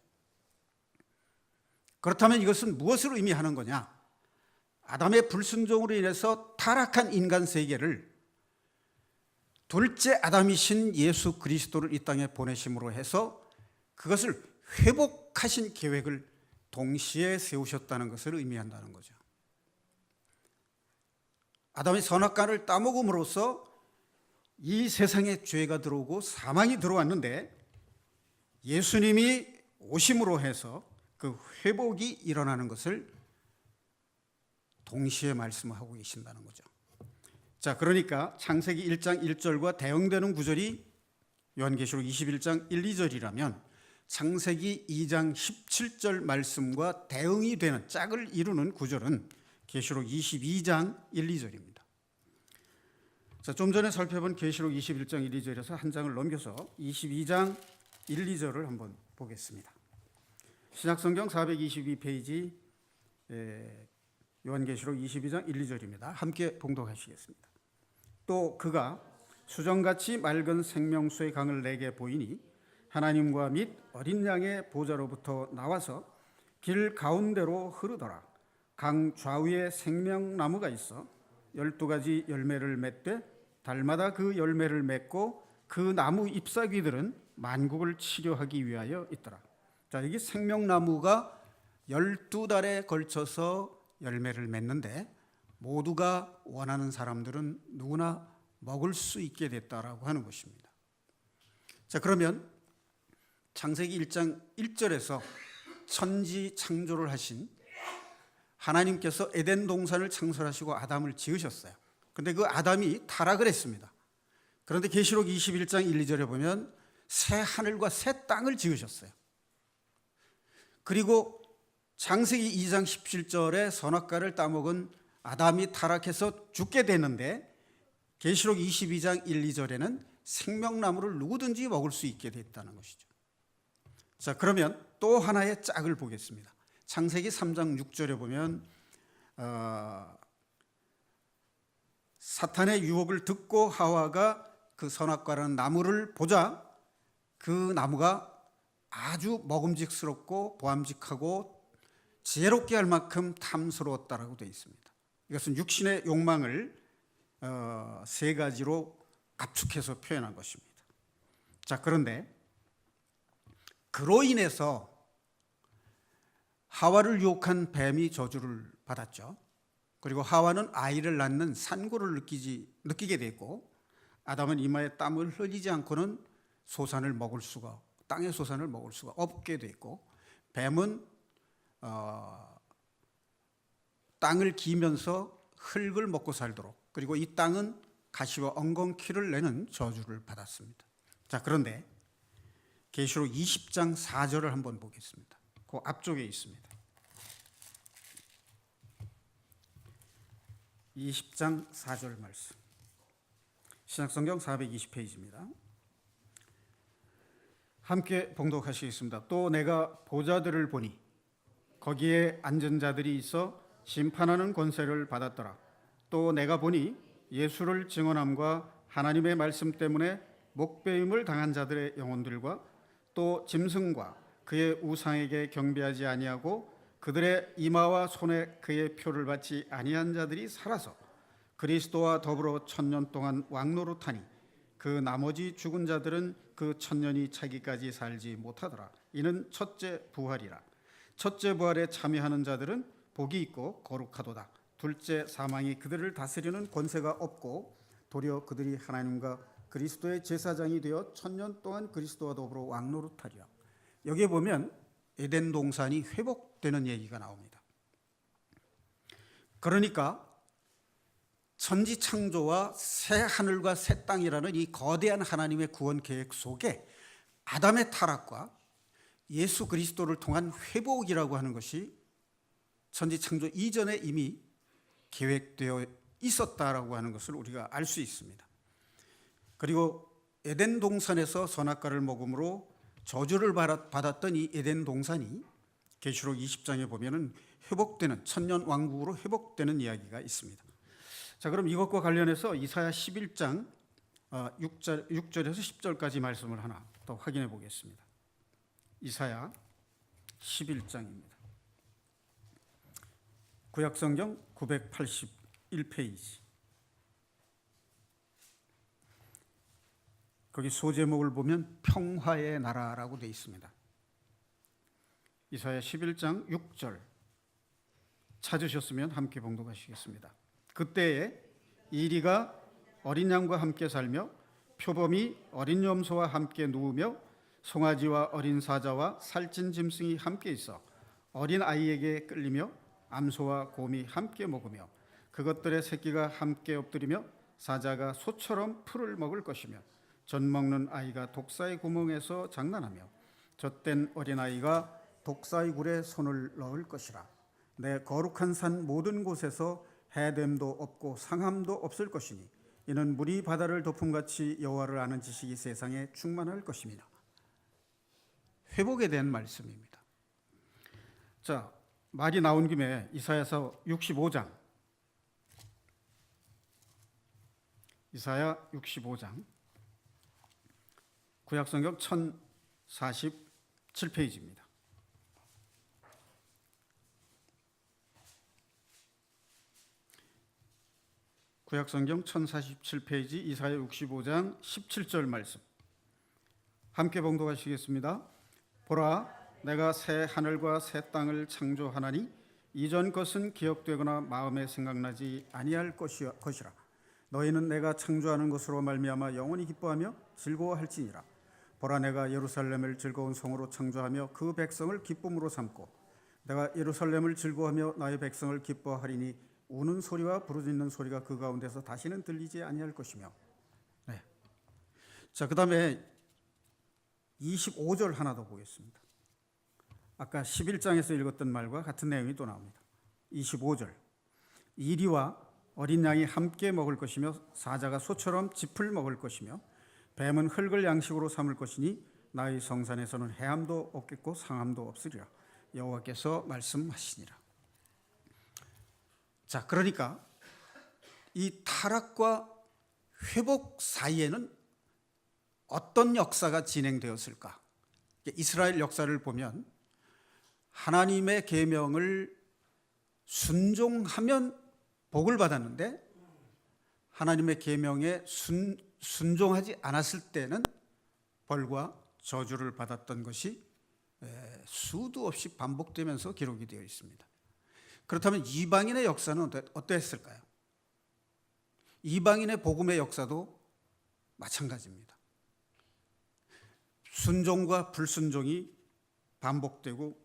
그렇다면 이것은 무엇을 의미하는 거냐? 아담의 불순종으로 인해서 타락한 인간 세계를 둘째 아담이신 예수 그리스도를 이 땅에 보내심으로 해서 그것을 회복하신 계획을 동시에 세우셨다는 것을 의미한다는 거죠. 아담이 선악과를 따먹음으로써 이 세상에 죄가 들어오고 사망이 들어왔는데 예수님이 오심으로 해서 그 회복이 일어나는 것을 동시에 말씀하고 계신다는 거죠. 자, 그러니까 창세기 1장 1절과 대응되는 구절이 요한계시록 21장 1, 2절이라면 창세기 2장 17절 말씀과 대응이 되는 짝을 이루는 구절은 계시록 22장 1, 2절입니다. 자, 좀 전에 살펴본 계시록 21장 1, 2절에서 한 장을 넘겨서 22장 1, 2절을 한번 보겠습니다. 신약성경 422페이지 요한계시록 22장 1, 2절입니다. 함께 봉독하시겠습니다. 또 그가 수정같이 맑은 생명수의 강을 내게 보이니 하나님과 및 어린 양의 보좌로부터 나와서 길 가운데로 흐르더라. 강 좌우에 생명나무가 있어 12가지 열매를 맺되 달마다 그 열매를 맺고 그 나무 잎사귀들은 만국을 치료하기 위하여 있더라. 자, 여기 생명나무가 12달에 걸쳐서 열매를 맺는데 모두가 원하는 사람들은 누구나 먹을 수 있게 됐다라고 하는 것입니다. 자, 그러면 창세기 1장 1절에서 천지 창조를 하신 하나님께서 에덴 동산을 창설하시고 아담을 지으셨어요. 그런데 그 아담이 타락을 했습니다. 그런데 계시록 21장 1, 2절에 보면 새 하늘과 새 땅을 지으셨어요. 그리고 창세기 2장 17절에 선악과를 따먹은 아담이 타락해서 죽게 되는데 계시록 22장 1, 2절에는 생명나무를 누구든지 먹을 수 있게 됐다는 것이죠. 자, 그러면 또 하나의 짝을 보겠습니다. 창세기 3장 6절에 보면 사탄의 유혹을 듣고 하와가 그 선악과라는 나무를 보자 그 나무가 아주 먹음직스럽고 보암직하고 지혜롭게 할 만큼 탐스러웠다라고 되어 있습니다. 이것은 육신의 욕망을 세 가지로 압축해서 표현한 것입니다. 자, 그런데 그로 인해서 하와를 유혹한 뱀이 저주를 받았죠. 그리고 하와는 아이를 낳는 산고를 느끼게 됐고 아담은 이마에 땀을 흘리지 않고는 땅의 소산을 먹을 수가 없게 됐고 뱀은 땅을 기면서 흙을 먹고 살도록 그리고 이 땅은 가시와 엉겅퀴를 내는 저주를 받았습니다. 자, 그런데 계시록 20장 4절을 한번 보겠습니다. 그 앞쪽에 있습니다. 20장 4절 말씀. 신약성경 420페이지입니다. 함께 봉독하시겠습니다. 또 내가 보좌들을 보니 거기에 앉은 자들이 있어 심판하는 권세를 받았더라. 또 내가 보니 예수를 증언함과 하나님의 말씀 때문에 목배임을 당한 자들의 영혼들과 또 짐승과 그의 우상에게 경배하지 아니하고 그들의 이마와 손에 그의 표를 받지 아니한 자들이 살아서 그리스도와 더불어 1000년 동안 왕노릇하니 그 나머지 죽은 자들은 그 1000년이 차기까지 살지 못하더라. 이는 첫째 부활이라. 첫째 부활에 참여하는 자들은 복이 있고 거룩하도다. 둘째 사망이 그들을 다스리는 권세가 없고 도리어 그들이 하나님과 그리스도의 제사장이 되어 1000년 동안 그리스도와 더불어 왕노릇하리라. 여기에 보면 에덴 동산이 회복되는 얘기가 나옵니다. 그러니까 천지 창조와 새 하늘과 새 땅이라는 이 거대한 하나님의 구원 계획 속에 아담의 타락과 예수 그리스도를 통한 회복이라고 하는 것이 천지 창조 이전에 이미 계획되어 있었다라고 하는 것을 우리가 알 수 있습니다. 그리고 에덴 동산에서 선악과를 먹음으로 저주를 받았던 이 에덴 동산이 계시록 20장에 보면은 회복되는 천년 왕국으로 회복되는 이야기가 있습니다. 자, 그럼 이것과 관련해서 이사야 11장 6절에서 10절까지 말씀을 하나 더 확인해 보겠습니다. 이사야 11장입니다. 구약성경 981페이지. 거기 소제목을 보면 평화의 나라라고 되어 있습니다. 이사야 11장 6절 찾으셨으면 함께 봉독하시겠습니다. 그때에 이리가 어린 양과 함께 살며 표범이 어린 염소와 함께 누우며 송아지와 어린 사자와 살찐 짐승이 함께 있어 어린 아이에게 끌리며 암소와 곰이 함께 먹으며 그것들의 새끼가 함께 엎드리며 사자가 소처럼 풀을 먹을 것이며 젖 먹는 아이가 독사의 구멍에서 장난하며 젖된 어린아이가 독사의 굴에 손을 넣을 것이라. 내 거룩한 산 모든 곳에서 해됨도 없고 상함도 없을 것이니 이는 물이 바다를 덮음같이 여호와를 아는 지식이 세상에 충만할 것입니다. 회복에 대한 말씀입니다. 자, 말이 나온 김에 이사야서 65장 이사야 65장 구약성경 1047페이지입니다. 구약성경 1047페이지 이사야 65장 17절 말씀 함께 봉독하시겠습니다. 보라, 내가 새 하늘과 새 땅을 창조하나니 이전 것은 기억되거나 마음에 생각나지 아니할 것이라. 너희는 내가 창조하는 것으로 말미암아 영원히 기뻐하며 즐거워할지니라. 보라, 내가 예루살렘을 즐거운 성으로 창조하며 그 백성을 기쁨으로 삼고 내가 예루살렘을 즐거워하며 나의 백성을 기뻐하리니 우는 소리와 부르짖는 소리가 그 가운데서 다시는 들리지 아니할 것이며. 네. 자, 그 다음에 25절 하나 더 보겠습니다. 아까 11장에서 읽었던 말과 같은 내용이 또 나옵니다. 25절, 이리와 어린 양이 함께 먹을 것이며 사자가 소처럼 짚을 먹을 것이며 뱀은 흙을 양식으로 삼을 것이니 나의 성산에서는 해함도 없겠고 상함도 없으리라. 여호와께서 말씀하시니라. 자, 그러니까 이 타락과 회복 사이에는 어떤 역사가 진행되었을까? 이스라엘 역사를 보면 하나님의 계명을 순종하면 복을 받았는데 하나님의 계명에 순종하지 않았을 때는 벌과 저주를 받았던 것이 수도 없이 반복되면서 기록이 되어 있습니다. 그렇다면 이방인의 역사는 어땠을까요? 이방인의 복음의 역사도 마찬가지입니다. 순종과 불순종이 반복되고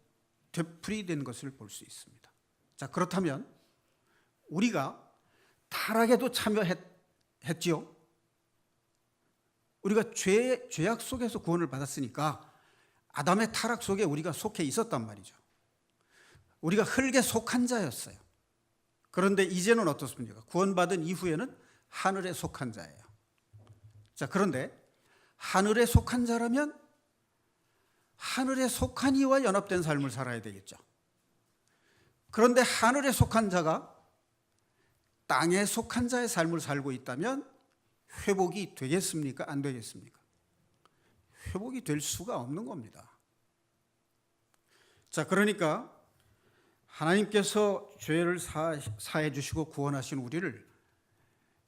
되풀이된 것을 볼 수 있습니다. 자, 그렇다면 우리가 타락에도 참여했지요. 우리가 죄악 속에서 구원을 받았으니까 아담의 타락 속에 우리가 속해 있었단 말이죠. 우리가 흙에 속한 자였어요. 그런데 이제는 어떻습니까? 구원받은 이후에는 하늘에 속한 자예요. 자, 그런데 하늘에 속한 자라면 하늘에 속한 이와 연합된 삶을 살아야 되겠죠. 그런데 하늘에 속한 자가 땅에 속한 자의 삶을 살고 있다면 회복이 되겠습니까? 안 되겠습니까? 회복이 될 수가 없는 겁니다. 자, 그러니까 하나님께서 죄를 사해 주시고 구원하신 우리를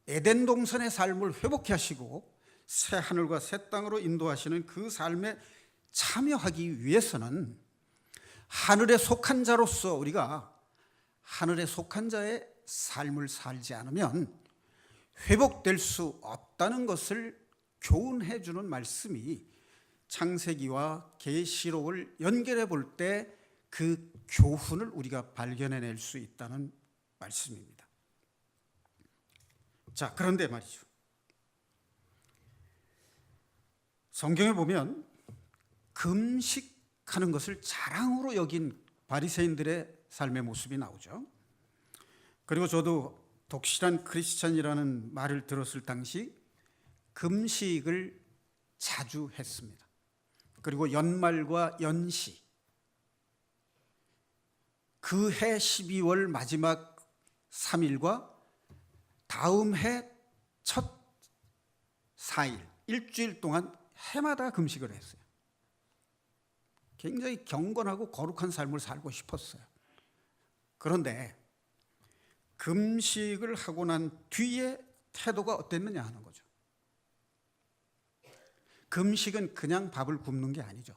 에덴 동산의 삶을 회복해 하시고 새 하늘과 새 땅으로 인도하시는 그 삶에 참여하기 위해서는 하늘에 속한 자로서 우리가 하늘에 속한 자의 삶을 살지 않으면 회복될 수 없다는 것을 교훈해 주는 말씀이 창세기와 계시록을 연결해 볼 때 그 교훈을 우리가 발견해낼 수 있다는 말씀입니다. 자, 그런데 말이죠. 성경에 보면 금식하는 것을 자랑으로 여긴 바리새인들의 삶의 모습이 나오죠. 그리고 저도 독실한 크리스찬이라는 말을 들었을 당시 금식을 자주 했습니다. 그리고 연말과 연시, 그 해 12월 마지막 3일과 다음 해 첫 4일, 일주일 동안 해마다 금식을 했어요. 굉장히 경건하고 거룩한 삶을 살고 싶었어요. 그런데 금식을 하고 난 뒤에 태도가 어땠느냐 하는 거죠. 금식은 그냥 밥을 굶는 게 아니죠.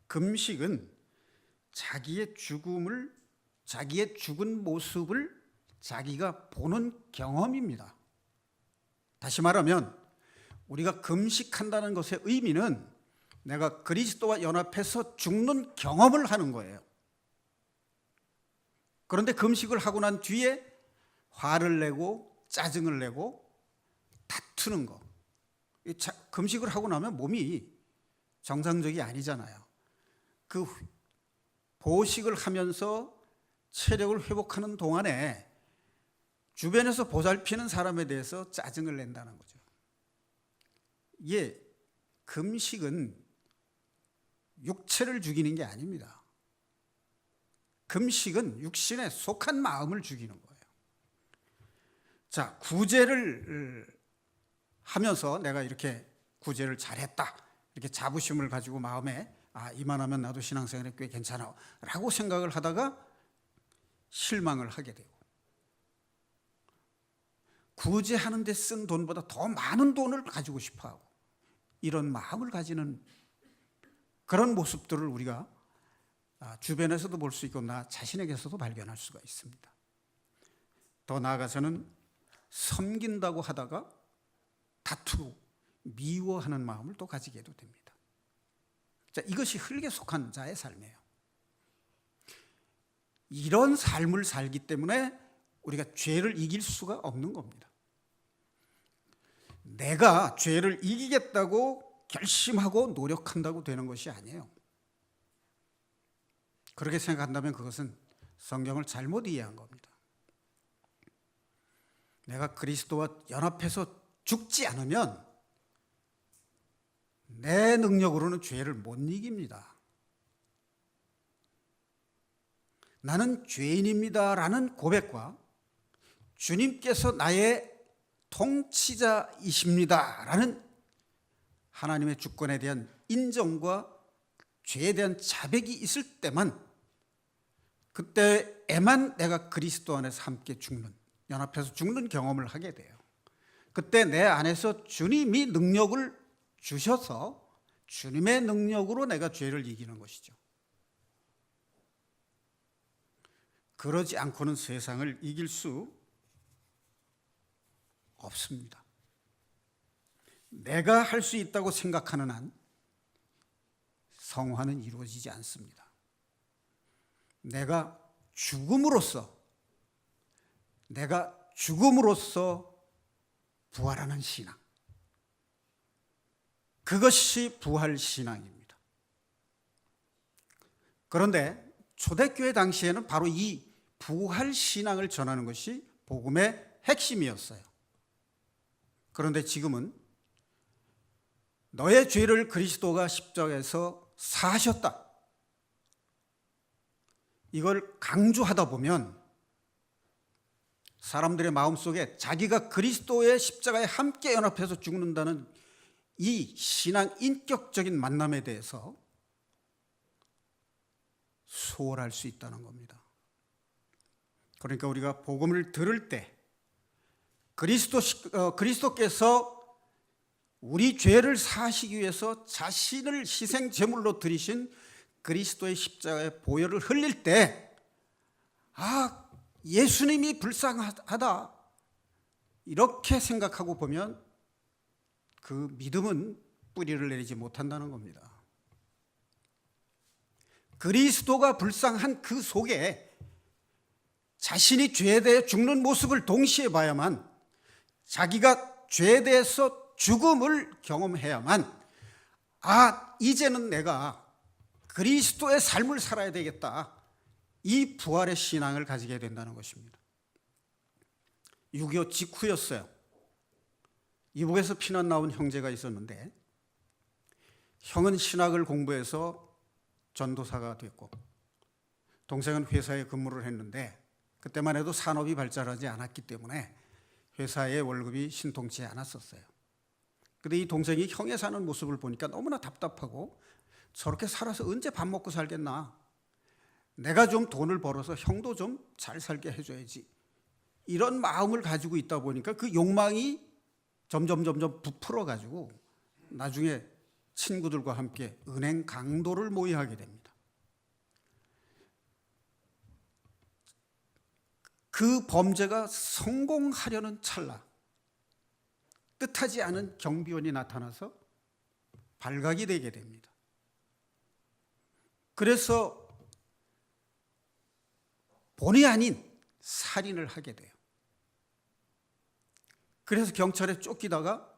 금식은 자기의 죽은 모습을 자기가 보는 경험입니다. 다시 말하면 우리가 금식한다는 것의 의미는 내가 그리스도와 연합해서 죽는 경험을 하는 거예요. 그런데 금식을 하고 난 뒤에 화를 내고 짜증을 내고 다투는 거, 금식을 하고 나면 몸이 정상적이 아니잖아요. 그 보식을 하면서 체력을 회복하는 동안에 주변에서 보살피는 사람에 대해서 짜증을 낸다는 거죠. 이게 금식은 육체를 죽이는 게 아닙니다. 금식은 육신에 속한 마음을 죽이는 거예요. 자, 구제를 하면서 내가 이렇게 구제를 잘했다, 이렇게 자부심을 가지고 마음에 이만하면 나도 신앙생활에 꽤 괜찮아 라고 생각을 하다가 실망을 하게 되고, 구제하는 데 쓴 돈보다 더 많은 돈을 가지고 싶어하고, 이런 마음을 가지는 그런 모습들을 우리가 주변에서도 볼 수 있고 나 자신에게서도 발견할 수가 있습니다. 더 나아가서는 섬긴다고 하다가 다투고 미워하는 마음을 또 가지게도 됩니다. 자, 이것이 흙에 속한 자의 삶이에요. 이런 삶을 살기 때문에 우리가 죄를 이길 수가 없는 겁니다. 내가 죄를 이기겠다고 결심하고 노력한다고 되는 것이 아니에요. 그렇게 생각한다면 그것은 성경을 잘못 이해한 겁니다. 내가 그리스도와 연합해서 죽지 않으면 내 능력으로는 죄를 못 이깁니다. 나는 죄인입니다라는 고백과 주님께서 나의 통치자이십니다라는 하나님의 주권에 대한 인정과 죄에 대한 자백이 있을 때만, 그때에만 내가 그리스도 안에서 함께 죽는, 연합해서 죽는 경험을 하게 돼요. 그때 내 안에서 주님이 능력을 주셔서 주님의 능력으로 내가 죄를 이기는 것이죠. 그러지 않고는 세상을 이길 수 없습니다. 내가 할 수 있다고 생각하는 한 성화는 이루어지지 않습니다. 내가 죽음으로써 부활하는 신앙, 그것이 부활신앙입니다. 그런데 초대교회 당시에는 바로 이 부활신앙을 전하는 것이 복음의 핵심이었어요. 그런데 지금은 너의 죄를 그리스도가 십자가에서 사하셨다, 이걸 강조하다 보면 사람들의 마음속에 자기가 그리스도의 십자가에 함께 연합해서 죽는다는 이 신앙 인격적인 만남에 대해서 소홀할 수 있다는 겁니다. 그러니까 우리가 복음을 들을 때 그리스도께서 우리 죄를 사하시기 위해서 자신을 희생 제물로 드리신 그리스도의 십자가의 보혈을 흘릴 때 예수님이 불쌍하다 이렇게 생각하고 보면 그 믿음은 뿌리를 내리지 못한다는 겁니다. 그리스도가 불쌍한 그 속에 자신이 죄에 대해 죽는 모습을 동시에 봐야만, 자기가 죄에 대해서 죽음을 경험해야만 이제는 내가 그리스도의 삶을 살아야 되겠다, 이 부활의 신앙을 가지게 된다는 것입니다. 6.25 직후였어요. 이북에서 피난 나온 형제가 있었는데, 형은 신학을 공부해서 전도사가 됐고 동생은 회사에 근무를 했는데, 그때만 해도 산업이 발달하지 않았기 때문에 회사의 월급이 신통치 않았었어요. 그런데 이 동생이 형이 사는 모습을 보니까 너무나 답답하고, 저렇게 살아서 언제 밥 먹고 살겠나, 내가 좀 돈을 벌어서 형도 좀 잘 살게 해줘야지, 이런 마음을 가지고 있다 보니까 그 욕망이 점점 부풀어가지고 나중에 친구들과 함께 은행 강도를 모의하게 됩니다. 그 범죄가 성공하려는 찰나 뜻하지 않은 경비원이 나타나서 발각이 되게 됩니다. 그래서 본의 아닌 살인을 하게 돼요. 그래서 경찰에 쫓기다가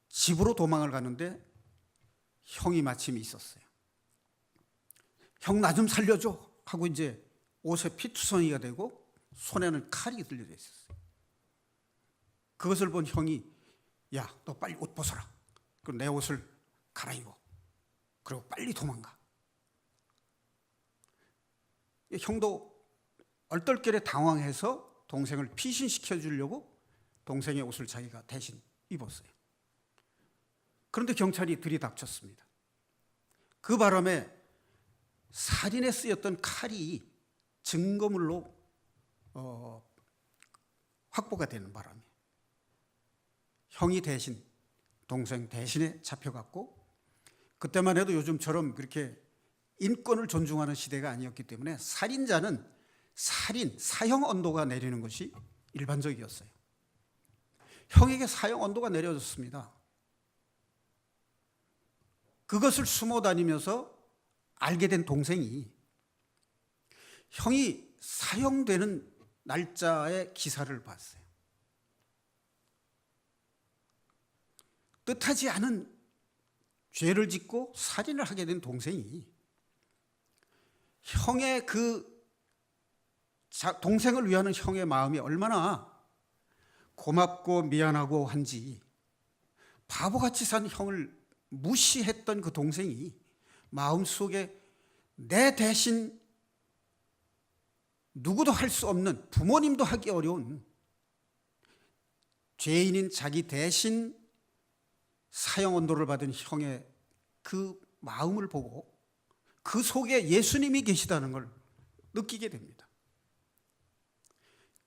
집으로 도망을 가는데 형이 마침 있었어요. 형 나 좀 살려줘 하고 이제 옷에 피투성이가 되고 손에는 칼이 들려져 있었어요. 그것을 본 형이 야, 너 빨리 옷 벗어라. 그리고 내 옷을 갈아입어. 그리고 빨리 도망가. 형도 얼떨결에 당황해서 동생을 피신시켜 주려고 동생의 옷을 자기가 대신 입었어요. 그런데 경찰이 들이닥쳤습니다. 그 바람에 살인에 쓰였던 칼이 증거물로 확보가 되는 바람에 형이 대신, 동생 대신에 잡혀갔고, 그때만 해도 요즘처럼 그렇게 인권을 존중하는 시대가 아니었기 때문에 살인자는 사형 언도가 내리는 것이 일반적이었어요. 형에게 사형 언도가 내려졌습니다. 그것을 숨어 다니면서 알게 된 동생이 형이 사형되는 날짜의 기사를 봤어요. 뜻하지 않은 죄를 짓고 살인을 하게 된 동생이 형의 동생을 위하는 형의 마음이 얼마나 고맙고 미안하고 한지, 바보같이 산 형을 무시했던 그 동생이 마음속에 내 대신 누구도 할 수 없는, 부모님도 하기 어려운 죄인인 자기 대신 사형 언도를 받은 형의 그 마음을 보고 그 속에 예수님이 계시다는 걸 느끼게 됩니다.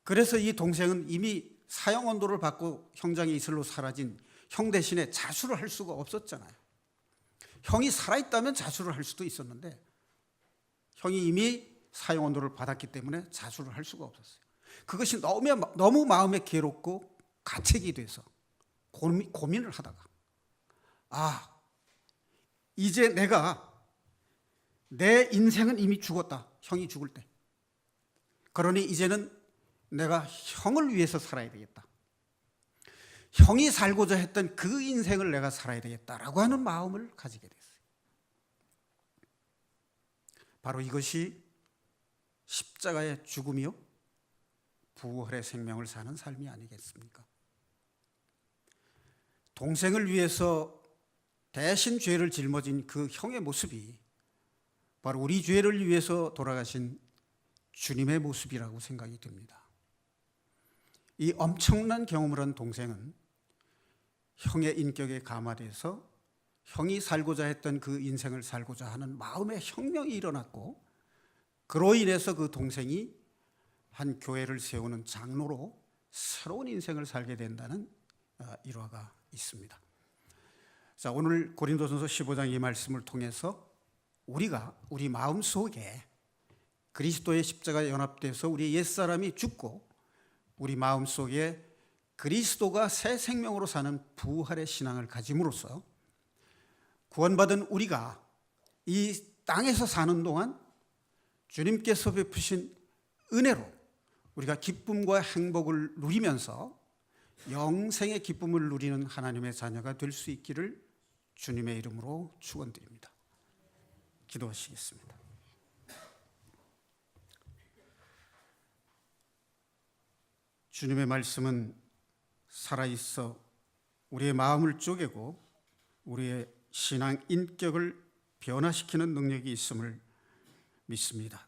그래서 이 동생은 이미 사형 언도를 받고 형장의 이슬로 사라진 형 대신에 자수를 할 수가 없었잖아요. 형이 살아있다면 자수를 할 수도 있었는데 형이 이미 사형 언도를 받았기 때문에 자수를 할 수가 없었어요. 그것이 너무 마음에 괴롭고 가책이 돼서 고민을 하다가, 이제 내 인생은 이미 죽었다. 형이 죽을 때. 그러니 이제는 내가 형을 위해서 살아야 되겠다. 형이 살고자 했던 그 인생을 내가 살아야 되겠다라고 하는 마음을 가지게 됐어요. 바로 이것이 십자가의 죽음이요 부활의 생명을 사는 삶이 아니겠습니까? 동생을 위해서 대신 죄를 짊어진 그 형의 모습이 바로 우리 죄를 위해서 돌아가신 주님의 모습이라고 생각이 듭니다. 이 엄청난 경험을 한 동생은 형의 인격에 감화돼서 형이 살고자 했던 그 인생을 살고자 하는 마음의 혁명이 일어났고, 그로 인해서 그 동생이 한 교회를 세우는 장로로 새로운 인생을 살게 된다는 일화가 있습니다. 자, 오늘 고린도전서 15장 이 말씀을 통해서 우리가 우리 마음속에 그리스도의 십자가에 연합돼서 우리 옛사람이 죽고 우리 마음속에 그리스도가 새 생명으로 사는 부활의 신앙을 가짐으로써 구원받은 우리가 이 땅에서 사는 동안 주님께서 베푸신 은혜로 우리가 기쁨과 행복을 누리면서 영생의 기쁨을 누리는 하나님의 자녀가 될 수 있기를 주님의 이름으로 축원드립니다. 기도하시겠습니다. 주님의 말씀은 살아있어 우리의 마음을 쪼개고 우리의 신앙 인격을 변화시키는 능력이 있음을 믿습니다.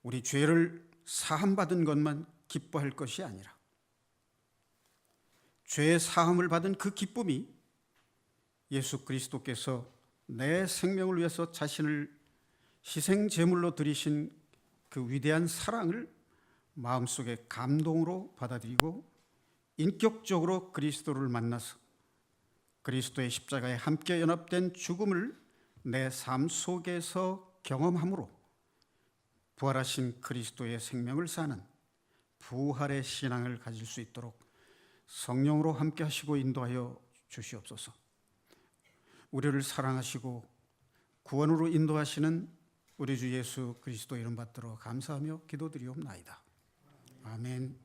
우리 죄를 사함받은 것만 기뻐할 것이 아니라 죄의 사함을 받은 그 기쁨이 예수 그리스도께서 내 생명을 위해서 자신을 희생 제물로 드리신 그 위대한 사랑을 마음속에 감동으로 받아들이고 인격적으로 그리스도를 만나서 그리스도의 십자가에 함께 연합된 죽음을 내 삶 속에서 경험함으로 부활하신 그리스도의 생명을 사는 부활의 신앙을 가질 수 있도록 성령으로 함께 하시고 인도하여 주시옵소서. 우리를 사랑하시고 구원으로 인도하시는 우리 주 예수 그리스도 이름 받들어 감사하며 기도드리옵나이다. 아멘.